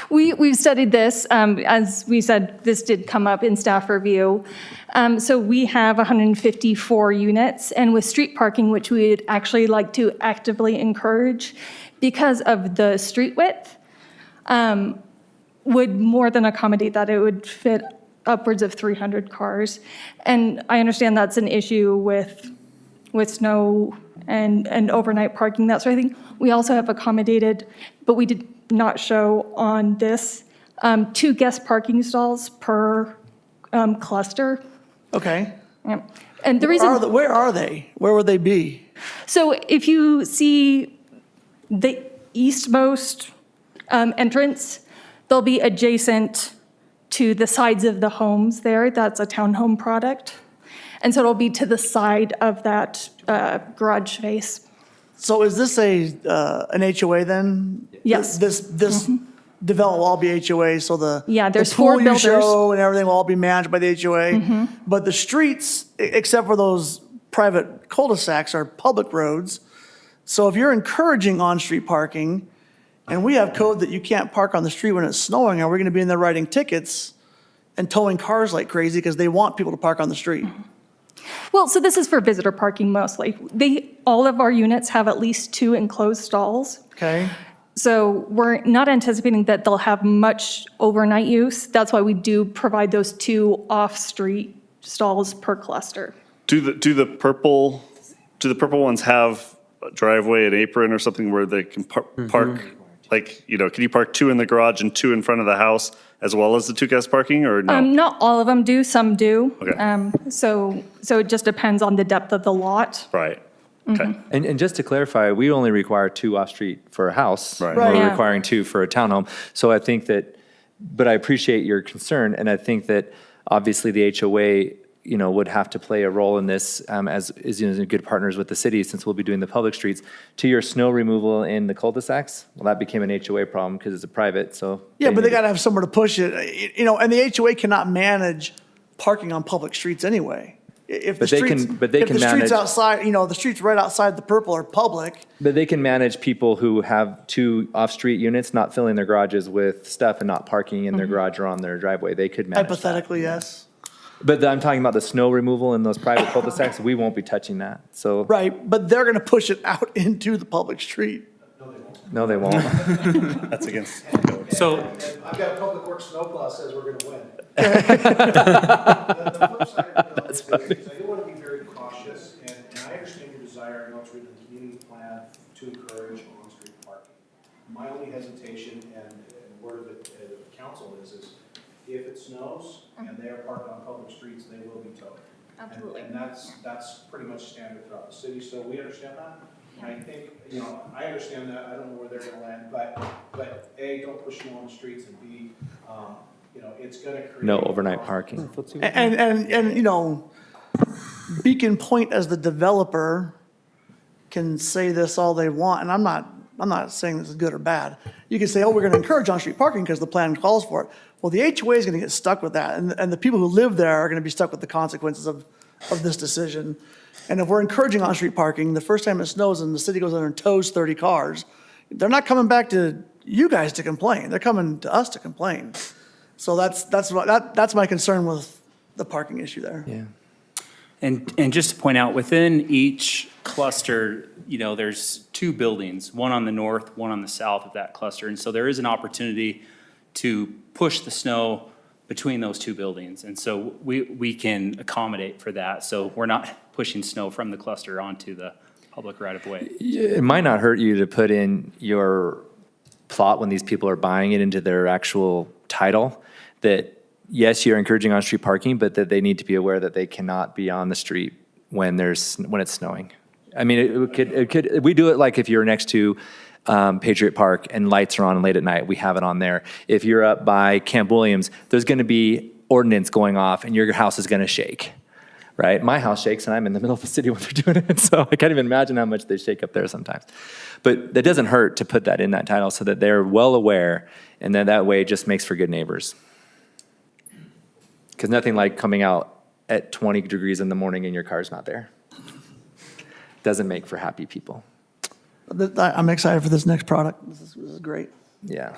We've studied this. As we said, this did come up in staff review. So we have 154 units, and with street parking, which we'd actually like to actively encourage, because of the street width, would more than accommodate that. It would fit upwards of 300 cars. And I understand that's an issue with snow and overnight parking, that sort of thing. We also have accommodated, but we did not show on this, 2 guest parking stalls per cluster. Okay. Yep. And the reason. Where are they? Where would they be? So if you see the eastmost entrance, they'll be adjacent to the sides of the homes there. That's a townhome product. And so it'll be to the side of that garage space. So is this an HOA then? Yes. This development will all be HOA, so there's the 4 pool you builders. show and everything will all be managed by the HOA. But the streets, except for those private cul-de-sacs, are public roads. So if you're encouraging on-street parking, and we have code that you can't park on the street when it's snowing, are we going to be in there writing tickets and towing cars like crazy because they want people to park on the street? Well, so this is for visitor parking mostly. All of our units have at least 2 enclosed stalls. Okay. So we're not anticipating that they'll have much overnight use. That's why we do provide those 2 off-street stalls per cluster. Do the purple ones have a driveway, an apron or something where they can park? Like, can you park 2 in the garage and 2 in front of the house as well as the 2 guest parking, or no? Not all of them do, some do. Okay. So it just depends on the depth of the lot. Right. Okay. And just to clarify, we only require 2 off-street for a house. Right. Right. We're Yeah. requiring 2 for a townhome. So I think that, but I appreciate your concern, and I think that obviously the HOA, would have to play a role in this as good partners with the city, since we'll be doing the public streets. To your snow removal in the cul-de-sacs, well, that became an HOA problem because it's a private, so. Yeah, but they got to have somewhere to push it, and the HOA cannot manage parking on public streets anyway. If the But they can- streets, but they if can the streets manage- outside, the streets right outside the purple are public, But they can manage people who have 2 off-street units, not filling their garages with stuff and not parking in their garage or on their driveway. They could manage that. hypothetically, yes. But I'm talking about the snow removal in those private cul-de-sacs. We won't be touching that. So, Right, but they're going to push it out into the public street. no, they won't. That's against. So. I've got a public works snowplow says we're going to win. The flip side of it, is I do want to be very cautious, and I understand your desire, I know it's written in the community plan, to encourage on-street parking. My only hesitation and word of it, the council is if it snows and they are parked on public streets, they will be towed. Absolutely. And that's pretty much standard throughout the city, so we understand that. And I think, I understand that, I don't know where they're gonna land, but A, don't push them on the streets, and B, it's gonna create. No overnight parking. And Beacon Point as the developer can say this all they want, and I'm not saying this is good or bad. You can say, oh, we're gonna encourage on-street parking because the plan calls for it. Well, the HOA is gonna get stuck with that, and the people who live there are gonna be stuck with the consequences of this decision. And if we're encouraging on-street parking, the first time it snows and the city goes in and tows 30 cars, they're not coming back to you guys to complain, they're coming to us to complain. So that's my concern with the parking issue there. Yeah. And just to point out, within each cluster, there's 2 buildings, one on the north, one on the south of that cluster. And so there is an opportunity to push the snow between those 2 buildings. And so we can accommodate for that. So we're not pushing snow from the cluster onto the public right of way. It might not hurt you to put in your plot when these people are buying it into their actual title that, yes, you're encouraging on-street parking, but that they need to be aware that they cannot be on the street when it's snowing. I mean, it could, we do it like if you're next to Patriot Park and lights are on late at night, we have it on there. If you're up by Camp Williams, there's going to be ordnance going off and your house is going to shake, right? My house shakes and I'm in the middle of the city when they're doing it, so I can't even imagine how much they shake up there sometimes. But that doesn't hurt to put that in that title so that they're well aware, and then that way it just makes for good neighbors. Because nothing like coming out at 20 degrees in the morning and your car's not there. Doesn't make for happy people. I'm excited for this next product. This is great. Yeah.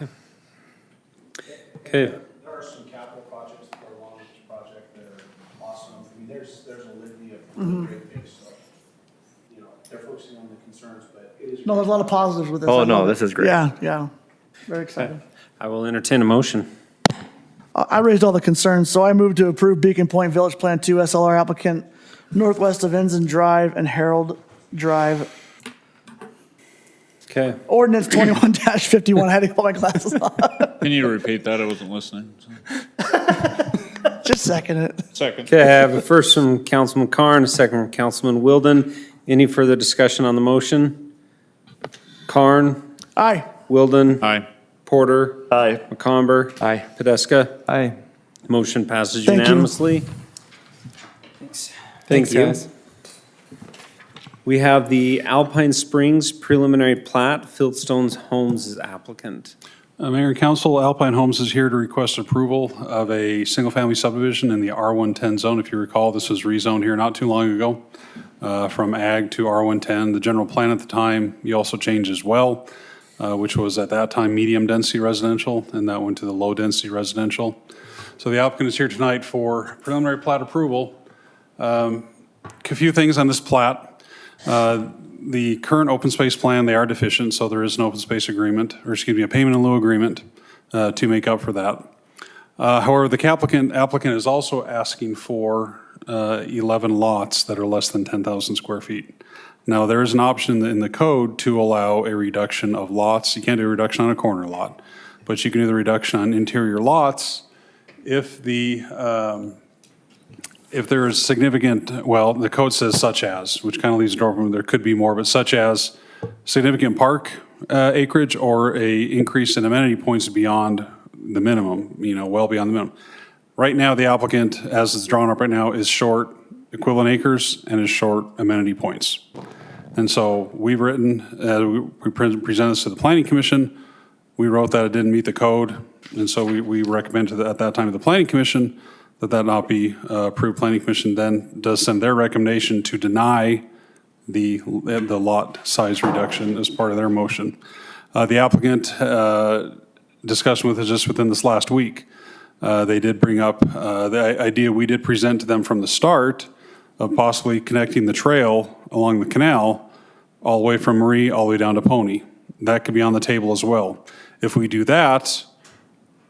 Okay. There are some capital projects that are along this project that are awesome. I mean, there's a litany of great things, so, they're focusing on the concerns, but it is. No, there's a lot of positives with this. Oh, I no, love this it. is great. Yeah. Very excited. I will entertain a motion. I raised all the concerns, so I move to approve Beacon Point Village Plan 2 SLR applicant northwest of Ensign Drive and Harold Drive. Okay. Ordinance 21-51. I had to put my glasses on. Can you repeat that? I wasn't listening. Just second it. Second. Okay, I have a first from Councilman Carr and a second from Councilman Wilden. Any further discussion on the motion? Carn? Aye. Wilden? Aye. Porter? Aye. McComber? Aye. Podesta? Aye. Motion passes Thank you. unanimously. Thank you. guys. We have the Alpine Springs preliminary plat, Fieldstone's Homes is applicant. Mayor and Council, Alpine Homes is here to request approval of a single-family subdivision in the R110 zone. If you recall, this was rezoned here not too long ago from ag to R110. The general plan at the time, you also changed as well. which was at that time medium-density residential, and that went to the low-density residential. So the applicant is here tonight for preliminary plat approval. A few things on this plat. The current open space plan, they are deficient, so there is an open space agreement, or excuse me, a payment in lieu agreement to make up for that. However, the applicant is also asking for 11 lots that are less than 10,000 square feet. Now, there is an option in the code to allow a reduction of lots. You can't do a reduction on a corner lot, but you can do the reduction on interior lots if there is significant, well, the code says such as, which kind of leaves the door open, there could be more, but such as significant park acreage or a increase in amenity points beyond the minimum, well beyond the minimum. Right now, the applicant, as it's drawn up right now, is short equivalent acres and is short amenity points. And so we've written, we presented this to the Planning Commission. We wrote that it didn't meet the code. And so we recommended at that time to the Planning Commission that not be approved. Planning Commission then does send their recommendation to deny the lot size reduction as part of their motion. The applicant discussion with us just within this last week. They did bring up the idea we did present to them from the start of possibly connecting the trail along the canal all the way from Marie all the way down to Pony. That could be on the table as well. If we do that,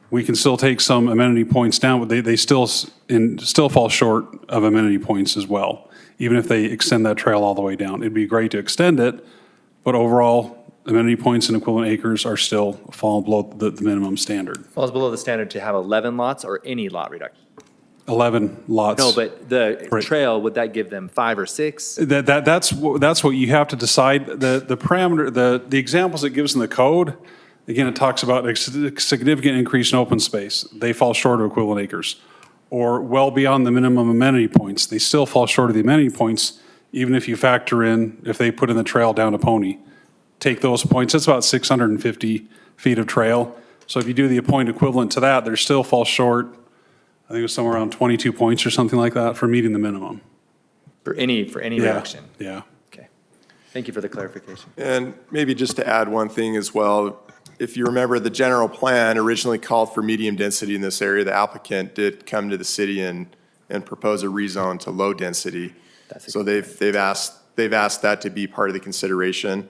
we can still take some amenity points down, but they still fall short of amenity points as well, even if they extend that trail all the way down. It'd be great to extend it, but overall, amenity points and equivalent acres are still falling below the minimum standard. Falls below the standard to have 11 lots or any lot reduction? 11 lots. No, but the trail, would that give them 5 or 6? That's what you have to decide. The parameter, the examples it gives in the code, again, it talks about a significant increase in open space. They fall short of equivalent acres. Or well beyond the minimum amenity points. They still fall short of the amenity points, even if you factor in, if they put in the trail down to Pony. Take those points, that's about 650 feet of trail. So if you do the point equivalent to that, they still fall short, I think it was somewhere around 22 points or something like that for meeting the minimum. For any reduction? Yeah. Okay. Thank you for the clarification. And maybe just to add one thing as well, if you remember, the general plan originally called for medium density in this area. The applicant did come to the city and propose a rezone to low density. So they've asked that to be part of the consideration.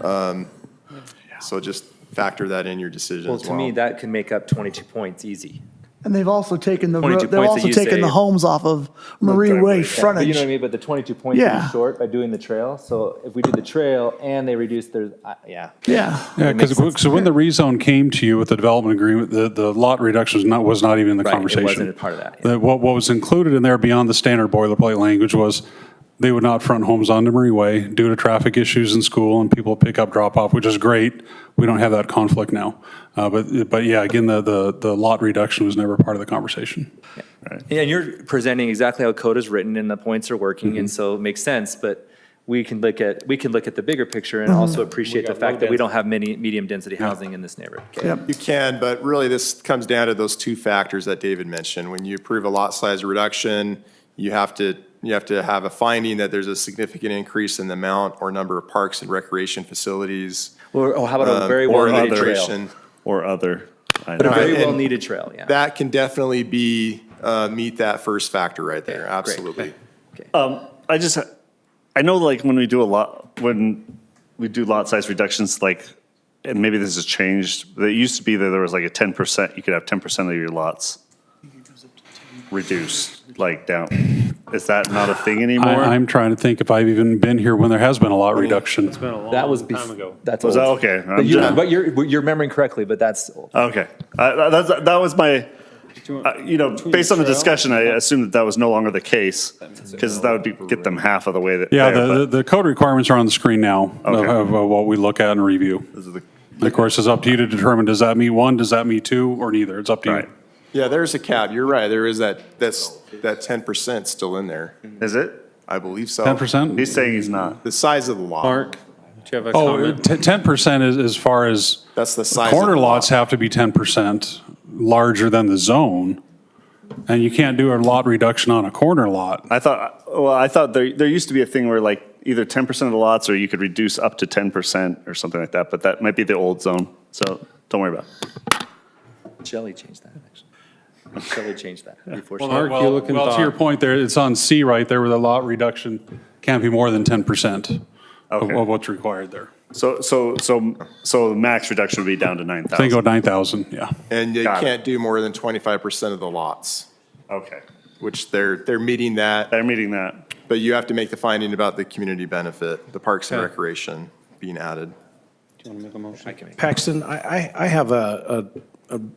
So just factor that in your decision as well. To me, that can make up 22 points easy. And they've also taken the 22 they've points also that you taken say- the homes off of Marie Way But frontage. you know what I mean? But the 22 points would Yeah. be short by doing the trail. So if we do the trail and they reduce their, yeah. Yeah. Yeah, because when the rezone came to you with the development agreement, the lot reduction was not even in the Right, it conversation. wasn't a part of that, What was included in there beyond the standard boilerplate language was they would not front homes onto Marie Way due to traffic issues in school and people pick up, drop off, which is great. We don't have that conflict now. But yeah, again, the lot reduction was never part of the conversation. And you're presenting exactly how code is written and the points are working, and so it makes sense, but we can look at the bigger picture and also appreciate the fact that we don't have many medium-density housing in this neighborhood. Okay. You can, but really this comes down to those two factors that David mentioned. When you approve a lot size reduction, you have to have a finding that there's a significant increase in the amount or number of parks and recreation facilities. Or how about a very well-needed trail? Or other. But a very well-needed trail, yeah. That can definitely meet that first factor right there, absolutely. I know like when we do lot size reductions, like, and maybe this has changed, but it used to be that there was like a 10%, you could have 10% of your lots reduced, like down. Is that not a thing anymore? I'm trying to think if I've even been here when there has been a lot reduction. It's been a long That was time ago. That's Was old. that okay? But you're remembering correctly, but that's old. Okay. That was my, based on the discussion, I assumed that was no longer the case, because that would get them half of the way that. Yeah, there, the code requirements are on the screen now of what we look at and review. And of course, it's up to you to determine, does that meet one, does that meet two, or neither? It's up to you. Yeah, there's a cap. You're right. There is that 10% still in there. Is it? I believe so. 10%? He's saying he's not. The size of the lot. Mark, do you have a comment? 10% is as far as That's the size. corner of the lots lot. have to be 10% larger than the zone. And you can't do a lot reduction on a corner lot. I thought there used to be a thing where like either 10% of the lots, or you could reduce up to 10% or something like that, but that might be the old zone, so don't worry about it. Shelley changed that, actually. Shelley changed that before. she- Mark, you looking Well, to your thought? point there, it's on C right there where the lot reduction can't be more than 10% Okay. of what's required there. So the max reduction would be down to 9,000? I think go 9,000, yeah. And you Got it. can't do more than 25% of the lots, Okay, which they're meeting that, they're meeting that. but you have to make the finding about the community benefit, the parks and Okay. recreation being added. Do you want to make a motion? I can make- Paxton, I have a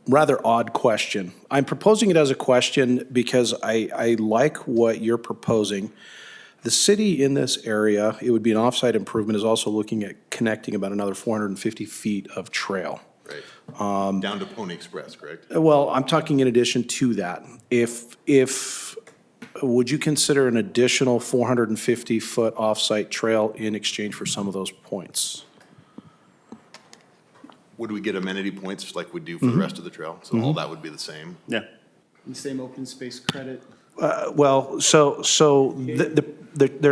rather odd question. I'm proposing it as a question because I like what you're proposing. The city in this area, it would be an offsite improvement, is also looking at connecting about another 450 feet of trail. Right. Down to Pony Express, correct? Well, I'm talking in addition to that. Would you consider an additional 450-foot offsite trail in exchange for some of those points? Would we get amenity points like we do for the rest of the trail? So all that would be the same? Yeah. Same open space credit. Well, there's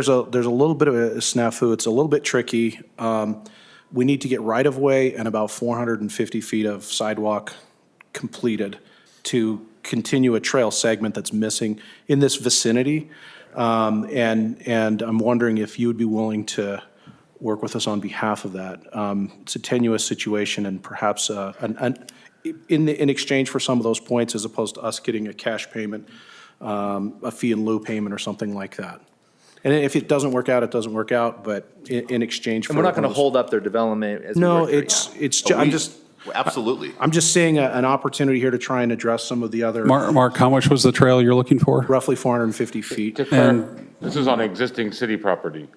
a little bit of a snafu. It's a little bit tricky. We need to get right-of-way and about 450 feet of sidewalk completed to continue a trail segment that's missing in this vicinity. And I'm wondering if you would be willing to work with us on behalf of that. It's a tenuous situation, and perhaps in exchange for some of those points, as opposed to us getting a cash payment, a fee in lieu payment or something like that. And if it doesn't work out, it doesn't work out, but in exchange for. And we're not going to hold up their development as we No, work through it. I'm just. Absolutely. I'm just seeing an opportunity here to try and address some of the other. Mark, how much was the trail you're looking for? Roughly 450 feet. This is on existing city property.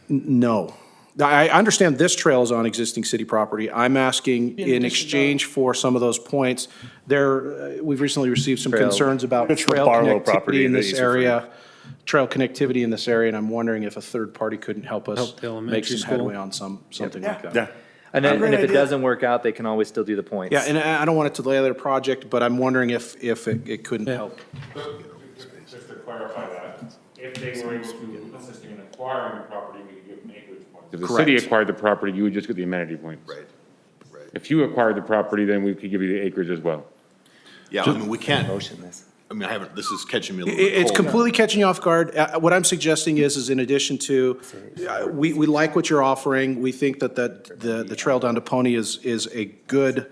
No. I understand this trail is on existing city property. I'm asking in exchange for some of those points, we've recently received some Trail. concerns about It's the trail Barlow property connectivity in that this he's referring area. Trail connectivity in this area, and I'm wondering if a third party couldn't help us Help the make elementary some school? headway on something like that. Yeah. And then, Great and if it idea. doesn't work out, they can always still do the points. Yeah, and I don't want it to delay their project, but I'm wondering if it couldn't help. Just to clarify that, if they were able to assist in acquiring the property, we could give them acreage points. If the city Correct. acquired the property, you would just get the amenity points. Right, right. If you acquired the property, then we could give you the acreage as well. Yeah, I mean, we can't, Motion this. I mean, this is catching me a little bit It's cold. completely catching you off guard. What I'm suggesting is in addition to, we like what you're offering. We think that the trail down to Pony is a good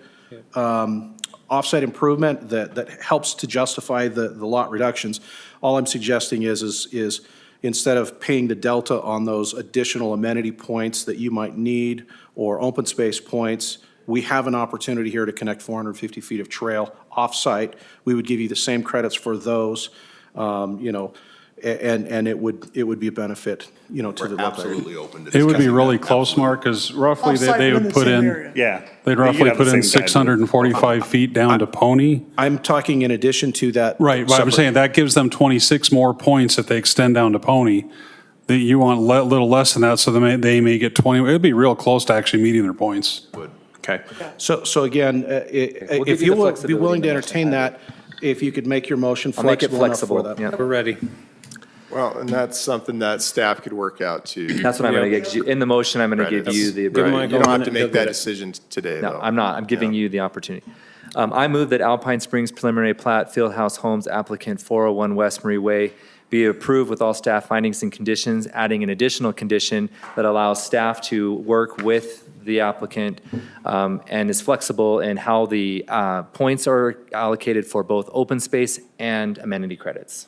offsite improvement that helps to justify the lot reductions. All I'm suggesting is instead of paying the delta on those additional amenity points that you might need or open space points, we have an opportunity here to connect 450 feet of trail off-site. We would give you the same credits for those, and it would be a benefit, to the We're local. absolutely open to It would be discussing really that. close, Mark, because roughly Off-site they in would the put same in, area. Yeah. they'd But you'd roughly have the put in same guide. 645 feet down to Pony. I'm talking in addition to that. Right, but I'm separate- saying that gives them 26 more points if they extend down to Pony. That you want a little less than that, so they may get 20. It'd be real close to actually meeting their points. Okay. So again, give if you you the will be flexibility willing to in the motion. entertain that, if you could make your motion I'll make it flexible enough for flexible, that. yeah. We're ready. Well, and that's something that staff could work out too. That's what I'm going to get you. In the motion, I'm going Right, to give it's- you the Give ability. Mike You a don't have minute, to he'll make that get it. decision today, No, though. I'm not. I'm giving you the opportunity. I move that Alpine Springs preliminary plat Fieldhouse Homes applicant 401 West Marie Way be approved with all staff findings and conditions, adding an additional condition that allows staff to work with the applicant and is flexible in how the points are allocated for both open space and amenity credits.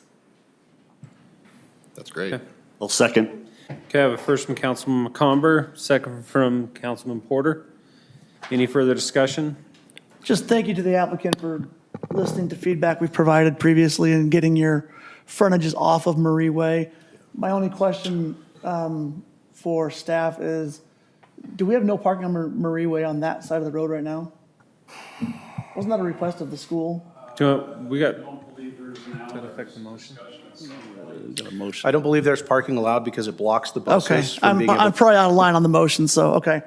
That's great. Well, second. Okay, I have a first from Councilman McComber, second from Councilman Porter. Any further discussion? Just thank you to the applicant for listening to feedback we've provided previously and getting your frontages off of Marie Way. My only question for staff is, do we have no parking on Marie Way on that side of the road right now? Wasn't that a request of the school? We got, Does that affect the motion? Is that a motion? I don't believe there's parking allowed because it blocks the Okay, buses from being able I'm probably out of line on the motion, so, okay.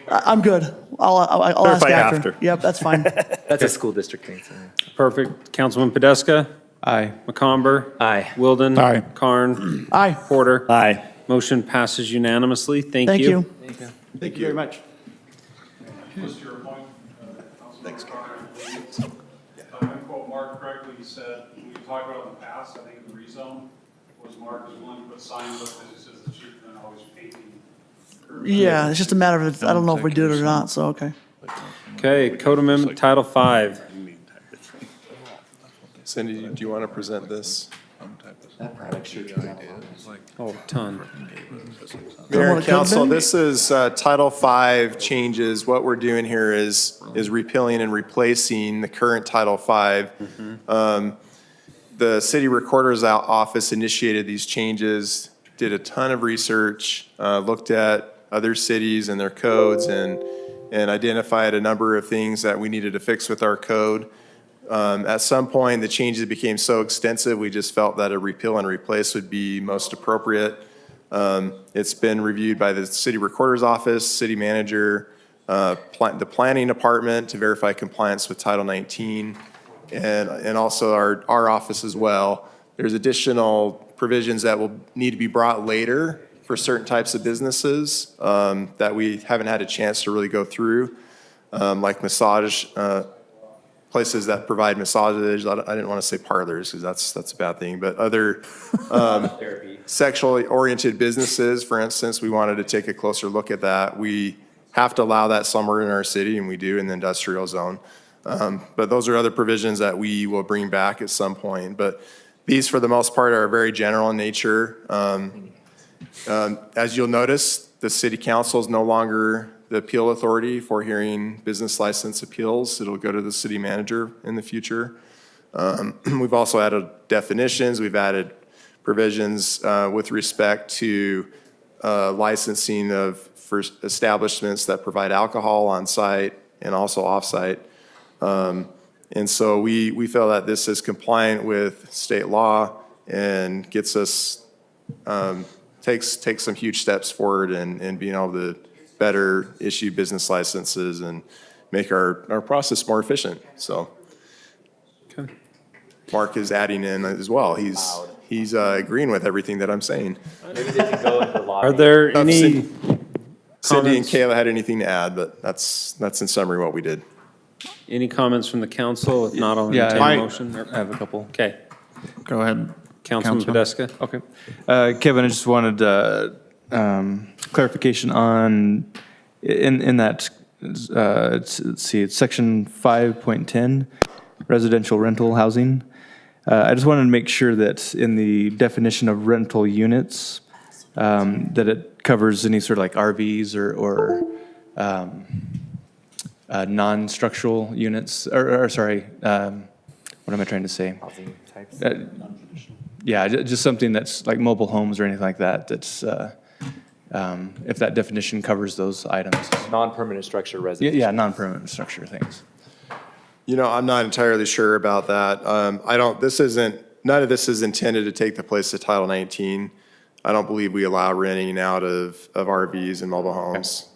I'm good. I'll ask Clarify after. after. Yep, that's fine. That's a school district thing. so- perfect. Councilman Podeska? Aye. McComber? Aye. Wilden? Aye. Karn? Aye. Porter? Aye. Motion passes unanimously. Thank Thank you. you. Thank you very much. Just your point, Thanks, Ken. if I quote Mark correctly, he said, we talked about in the past, I think the rezone was Mark was willing to put signs up that it says the cheaper than always paving. Yeah, it's just a matter of, I don't know if we do it or not, so, okay. Okay, Code Amendment Title V. Cindy, do you want to present this? Oh, ton. Mayor what and it could've council, been? this is Title V changes. What we're doing here is repealing and replacing the current Title V. The city recorder's office initiated these changes, did a ton of research, looked at other cities and their codes, and identified a number of things that we needed to fix with our code. At some point, the changes became so extensive, we just felt that a repeal and replace would be most appropriate. It's been reviewed by the city recorder's office, city manager, the planning department to verify compliance with Title 19, and also our office as well. There's additional provisions that will need to be brought later for certain types of businesses that we haven't had a chance to really go through, like massage, places that provide massages. I didn't want to say parlors because that's a bad thing, but other sexually oriented businesses, for instance, we wanted to take a closer look at that. We have to allow that somewhere in our city, and we do in the industrial zone. But those are other provisions that we will bring back at some point. But these, for the most part, are very general in nature. As you'll notice, the city council is no longer the appeal authority for hearing business license appeals. It'll go to the city manager in the future. We've also added definitions. We've added provisions with respect to licensing for establishments that provide alcohol on site and also off site. And so we feel that this is compliant with state law and gets us, takes some huge steps forward in being able to better issue business licenses and make our process more efficient. So Okay. Mark is adding in as well. He's agreeing with everything that I'm saying. Maybe they can go into the lobby. Are there any Cindy and comments? Kayla had anything to add, but that's in summary what we did. Any comments from the council? If not, I'll Yeah, entertain a motion. I have a couple. Okay. Go ahead. Councilman Podeska. Okay. Kevin, I just wanted clarification on, in that, let's see, it's section 5.10, residential rental housing. I just wanted to make sure that in the definition of rental units, that it covers any sort of like RVs or non-structural units, or sorry, what am I trying to say? Housing types. Yeah, just something that's like mobile homes or anything like that, that's, if that definition covers those items. Non-permanent structure residence. Yeah, non-permanent structure things. You know, I'm not entirely sure about that. None of this is intended to take the place of Title 19. I don't believe we allow renting out of RVs and mobile homes.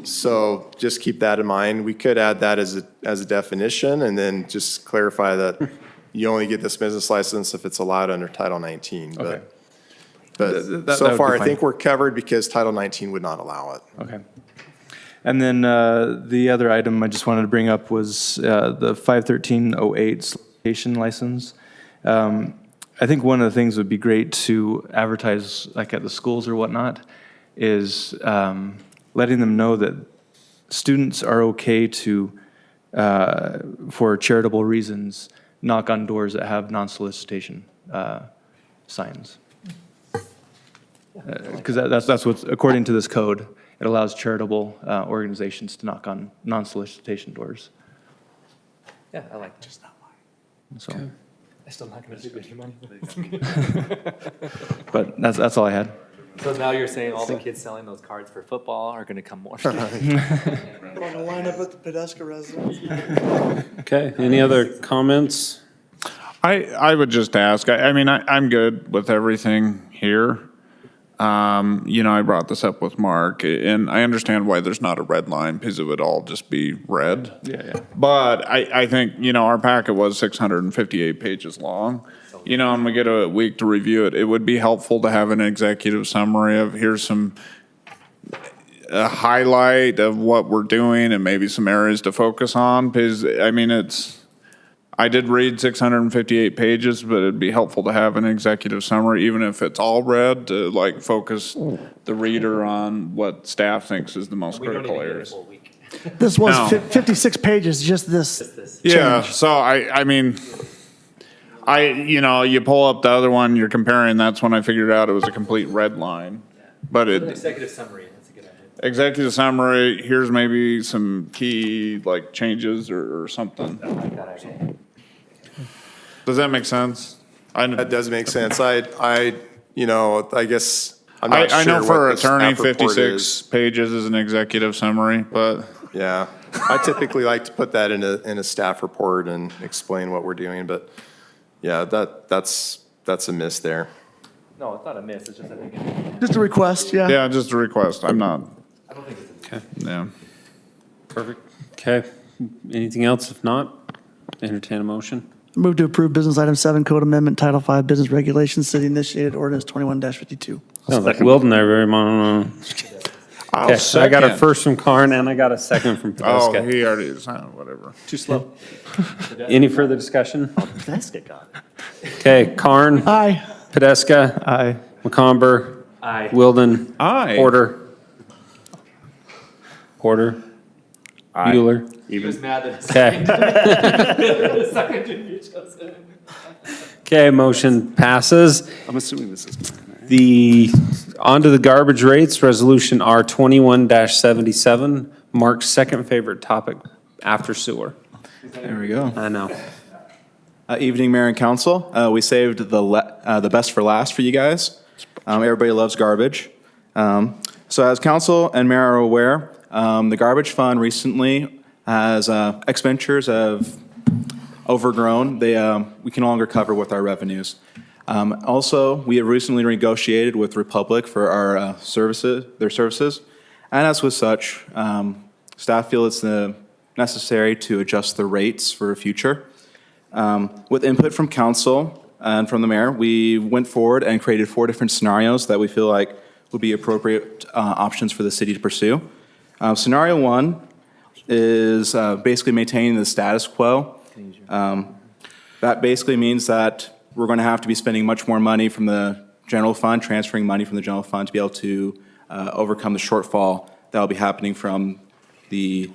So just keep that in mind. We could add that as a definition and then just clarify that you only get this business license if it's allowed under Title 19. Okay. But That so would far, be I fine. think we're covered because Title 19 would not allow it. Okay. And then the other item I just wanted to bring up was the 51308 solicitation license. I think one of the things would be great to advertise, like at the schools or whatnot, is letting them know that students are okay to, for charitable reasons, knock on doors that have non-solicitation signs. Because that's what's, according to this code, it allows charitable organizations to knock on non-solicitation doors. Yeah, I like that. So, I'm still not going to do any money. but that's all I had. So now you're saying all the kids selling those cards for football are going to come more? I'm going to line up at the Podeska residence. Okay, any other comments? I would just ask, I mean, I'm good with everything here. You know, I brought this up with Mark, and I understand why there's not a red line, because it would all just be red. Yeah. But I think, you know, our packet was 658 pages long. you know, I'm gonna get a week to review it. It would be helpful to have an executive summary of a highlight of what we're doing and maybe some areas to focus on, because, I mean, I did read 658 pages, but it'd be helpful to have an executive summary, even if it's all read, to like focus the reader on what staff thinks is the most critical areas. This was No. 56 pages, just this. Yeah, change. so I mean, you know, you pull up the other one, you're comparing, that's when I figured out it was a complete red line. But Executive summary, that's a good idea. executive summary, here's maybe some key like changes or something. Does that make sense? That does make sense. You know, I guess I'm not sure I know for what the attorney, staff report 56 is. pages is an executive summary, but. Yeah, I typically like to put that in a staff report and explain what we're doing, but yeah, that's a miss there. No, it's not a miss, it's just I think. Just a request, yeah. Yeah, just a request. I'm not. I don't think it's. Okay, Yeah. perfect. Okay, anything else? If not, entertain a motion. Move to approve business item 7, code amendment, Title 5, business regulations, city initiated ordinance 21-52. Sounds like Wilden there, very much. Okay, so I got a first from Karn and I got a second from Oh, Podesta. he already is, whatever. Too slow. Any further discussion? Podesta got it. Okay, Karn. Aye. Podesta. Aye. McComber. Aye. Wilden. Aye. Porter. Porter. Bueller. He was mad that. Okay. The second didn't get chosen. Okay, motion passes. I'm assuming this is. Onto the garbage rates, resolution R 21-77, Mark's second favorite topic after sewer. There we go. I know. Evening, Mayor and Council. We saved the best for last for you guys. Everybody loves garbage. So as Council and Mayor are aware, the Garbage Fund recently has expenditures have overgrown. We can no longer cover with our revenues. Also, we have recently negotiated with Republic for our their services, and as with such, staff feel it's necessary to adjust the rates for the future. With input from council and from the mayor, we went forward and created 4 different scenarios that we feel like would be appropriate options for the city to pursue. Scenario 1 is basically maintaining the status quo. That basically means that we're going to have to be spending much more money from the general fund, transferring money from the general fund to be able to overcome the shortfall that will be happening from the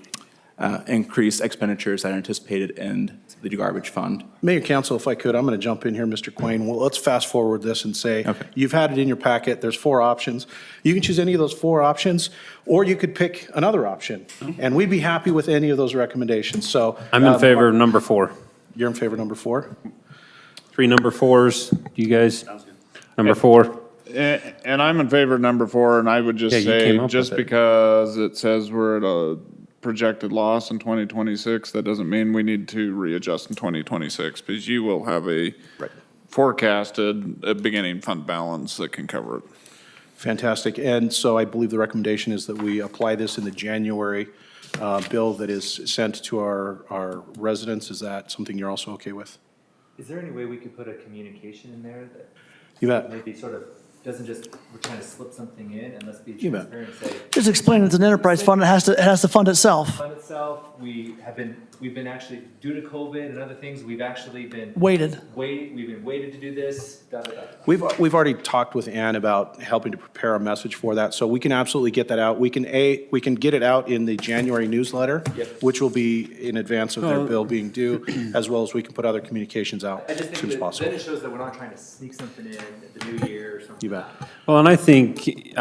increased expenditures that are anticipated in the garbage fund. Mayor, Council, if I could, I'm going to jump in here, Mr. Quayne. Well, let's fast forward this and say, you've had it in your packet, there's 4 options. You can choose any of those 4 options, or you could pick another option. And we'd be happy with any of those recommendations, so. I'm in favor of number 4. You're in favor of number 4? 3 number 4s, you guys? Number 4? And I'm in favor of number 4, and I would just Yeah, you say, came up just with it. because it says we're at a projected loss in 2026, that doesn't mean we need to readjust in 2026, because you will have a forecasted beginning fund balance that can cover it. Fantastic. And so I believe the recommendation is that we apply this in the January bill that is sent to our residents. Is that something you're also okay with? Is there any way we could put a communication in there that You bet. maybe sort of doesn't just, we're trying to slip something in, and let's be You bet. transparent and say. Just explain it's an enterprise fund, it has to fund itself. Fund itself, we've been actually, due to COVID and other things, we've actually been. Waited to do this, da, da, da. We've already talked with Ann about helping to prepare a message for that, so we can absolutely get that out. We can get it out in the January newsletter, which will be in advance of their bill being due, as well as we can put other communications out I as just soon think as that possible. then it shows that we're not trying to sneak something in at the new year or something. You bet. Well, and I think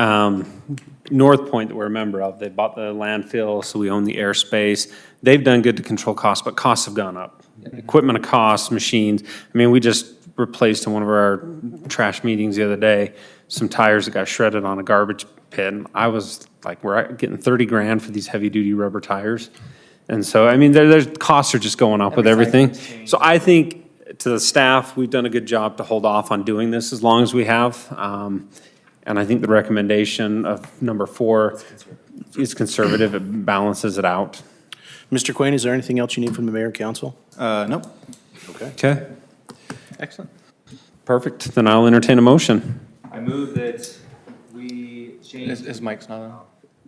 North Point that we're a member of, they bought the landfill, so we own the airspace. They've done good to control costs, but costs have gone up. Equipment costs, machines. I mean, we just replaced in one of our trash meetings the other day, some tires that got shredded on a garbage pit. And I was like, we're getting 30 grand for these heavy duty rubber tires. And so, I mean, there's costs are just going up with everything. So I think to the staff, we've done a good job to hold off on doing this as long as we have. And I think the recommendation of number 4 is conservative. It balances it out. Mr. Quayne, is there anything else you need from the mayor and council? Nope. Okay. Okay. Excellent. Perfect, then I'll entertain a motion. I move that we change. His mic's not on.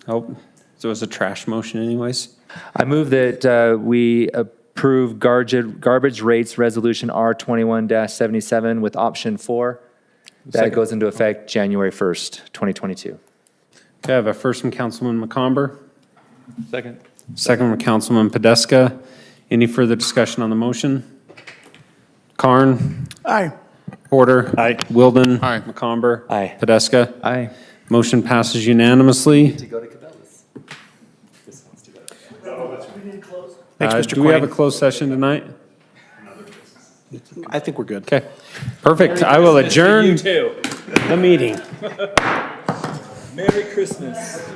Oh, so it was a trash motion anyways? I move that we approve garbage rates resolution R21-77 with option 4. That goes into effect January 1st, 2022. Okay, I have a first from Councilman McComber, Second. second from Councilman Podeska. Any further discussion on the motion? Karn? Aye. Porter? Aye. Wilden? Aye. McComber? Aye. Podeska? Aye. Motion passes unanimously. To go to Cabela's. Thanks, Mr. Do we have a Quinn. closed session tonight? I think we're good. Okay, perfect. I will adjourn the meeting. Merry Christmas.